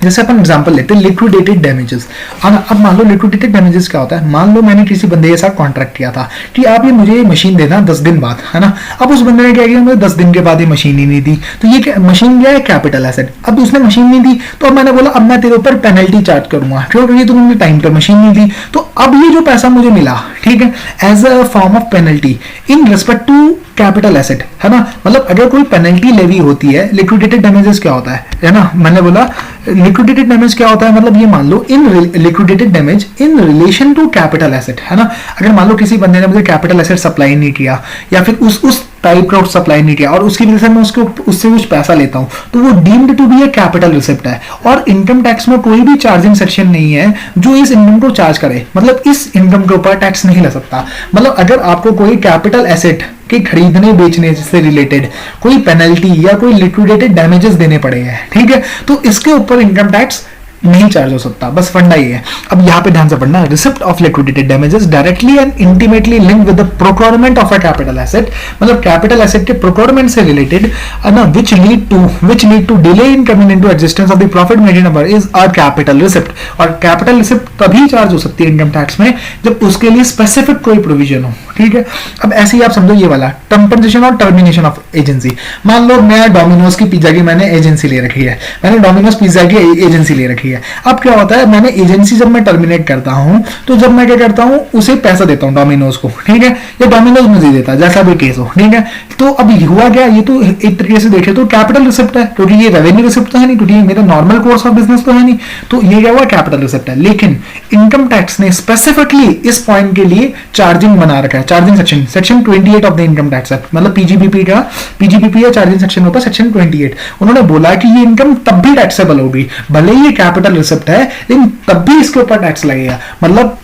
जैसे अपन एग्जांपल लेते हैं लिक्विडेटेड डैमेजेस। अब मान लो लिक्विडेटेड डैमेजेस क्या होता है, मान लो मैंने किसी बंदे के साथ कॉन्ट्रैक्ट किया था कि आप ये मुझे मशीन देना 10 दिन बाद, है ना। अब उस बंदे ने क्या किया, मुझे 10 दिन के बाद ये मशीन ही नहीं दी, तो ये मशीन क्या है, कैपिटल एसेट। अब उसने मशीन नहीं दी तो अब मैंने बोला अब मैं तेरे ऊपर पेनल्टी चार्ज करूंगा क्योंकि तुमने टाइम पर मशीन नहीं दी। तो अब ये जो पैसा मुझे मिला, ठीक है, as a form of penalty in respect to capital asset, है ना। मतलब अगर कोई पेनल्टी लेवी होती है, लिक्विडेटेड डैमेजेस क्या होता है ना, मैंने बोला लिक्विडेटेड डैमेज क्या होता है, मतलब ये मान लो in liquidated damage in relation to capital asset, है ना। अगर मान लो किसी बंदे ने मुझे कैपिटल एसेट सप्लाई नहीं किया या फिर उस टाइप का सप्लाई नहीं किया और उसकी वजह से मैं उससे कुछ पैसा लेता हूं, तो वो deemed to be a capital receipt है। और इनकम टैक्स में कोई भी चार्जिंग सेक्शन नहीं है जो इस इनकम को चार्ज करे, मतलब इस इनकम के ऊपर टैक्स नहीं लग सकता। मतलब अगर आपको कोई कैपिटल एसेट के खरीदने बेचने से रिलेटेड कोई पेनल्टी या कोई लिक्विडेटेड डैमेजेस देने पड़े हैं, ठीक है, तो इसके ऊपर इनकम टैक्स नहीं चार्ज हो सकता, बस फंडा ही है। अब यहाँ पे ध्यान से पढ़ना, receipt of liquidated damages directly and intimately linked with the procurement of a capital asset, मतलब कैपिटल एसेट के प्रोक्योरमेंट से रिलेटेड ना, which lead to delay in coming into existence of the profit made in is a capital receipt. और capital receipt तभी charge हो सकती है income tax में जब उसके लिए स्पेसिफिक कोई प्रोविजन हो, ठीक है। अब ऐसे ही आप समझो ये वाला कंपनसेशन और टर्मिनेशन ऑफ एजेंसी। मान लो मैं डोमिनोज की पिज्जा की मैंने एजेंसी ले रखी है, मैंने डोमिनोज पिज्जा की एजेंसी ले रखी है। अब क्या होता है, मैंने एजेंसी जब मैं टर्मिनेट करता हूं तो जब मैं क्या करता हूं, उसे पैसा देता हूं डोमिनोज को, ठीक है, या डोमिनोज मुझे देता है, जैसा भी केस हो, ठीक है। तो अब हुआ क्या, ये तो एक तरीके से देखे तो कैपिटल रिसिप्ट है क्योंकि ये रेवेन्यू रिसिप्ट तो है नहीं, क्योंकि ये मेरा नॉर्मल कोर्स ऑफ बिजनेस तो है नहीं, तो ये क्या हुआ, कैपिटल रिसिप्ट है। लेकिन इनकम टैक्स ने स्पेसिफिकली इस पॉइंट के लिए चार्जिंग बना रखा है, charging section 28 of the income tax act, मतलब पीजीबीपी या चार्जिंग सेक्शन होता है सेक्शन 28। उन्होंने बोला कि ये इनकम तब भी टैक्सेबल होगी, भले ही ये कैपिटल रिसिप्ट है लेकिन तब भी इसके ऊपर टैक्स लगेगा। मतलब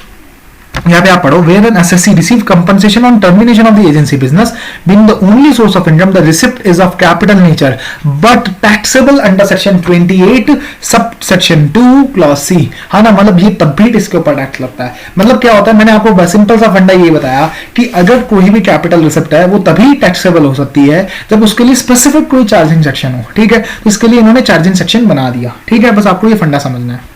यहाँ पे आप पढ़ो, where an SSC receive compensation on termination of the agency business being the only source of income, the receipt is of capital nature but taxable under section 28 sub section 2 clause C, हाँ ना। मतलब ये तब भी इसके ऊपर tax लगता है। मतलब क्या होता है, मैंने आपको सिंपल सा फंडा ये बताया कि अगर कोई भी कैपिटल रिसिप्ट है वो तभी टैक्सेबल हो सकती है जब उसके लिए स्पेसिफिक कोई चार्जिंग सेक्शन हो, ठीक है। तो इसके लिए इन्होंने चार्जिंग सेक्शन बना दिया, ठीक है। बस आपको ये फंडा समझना है।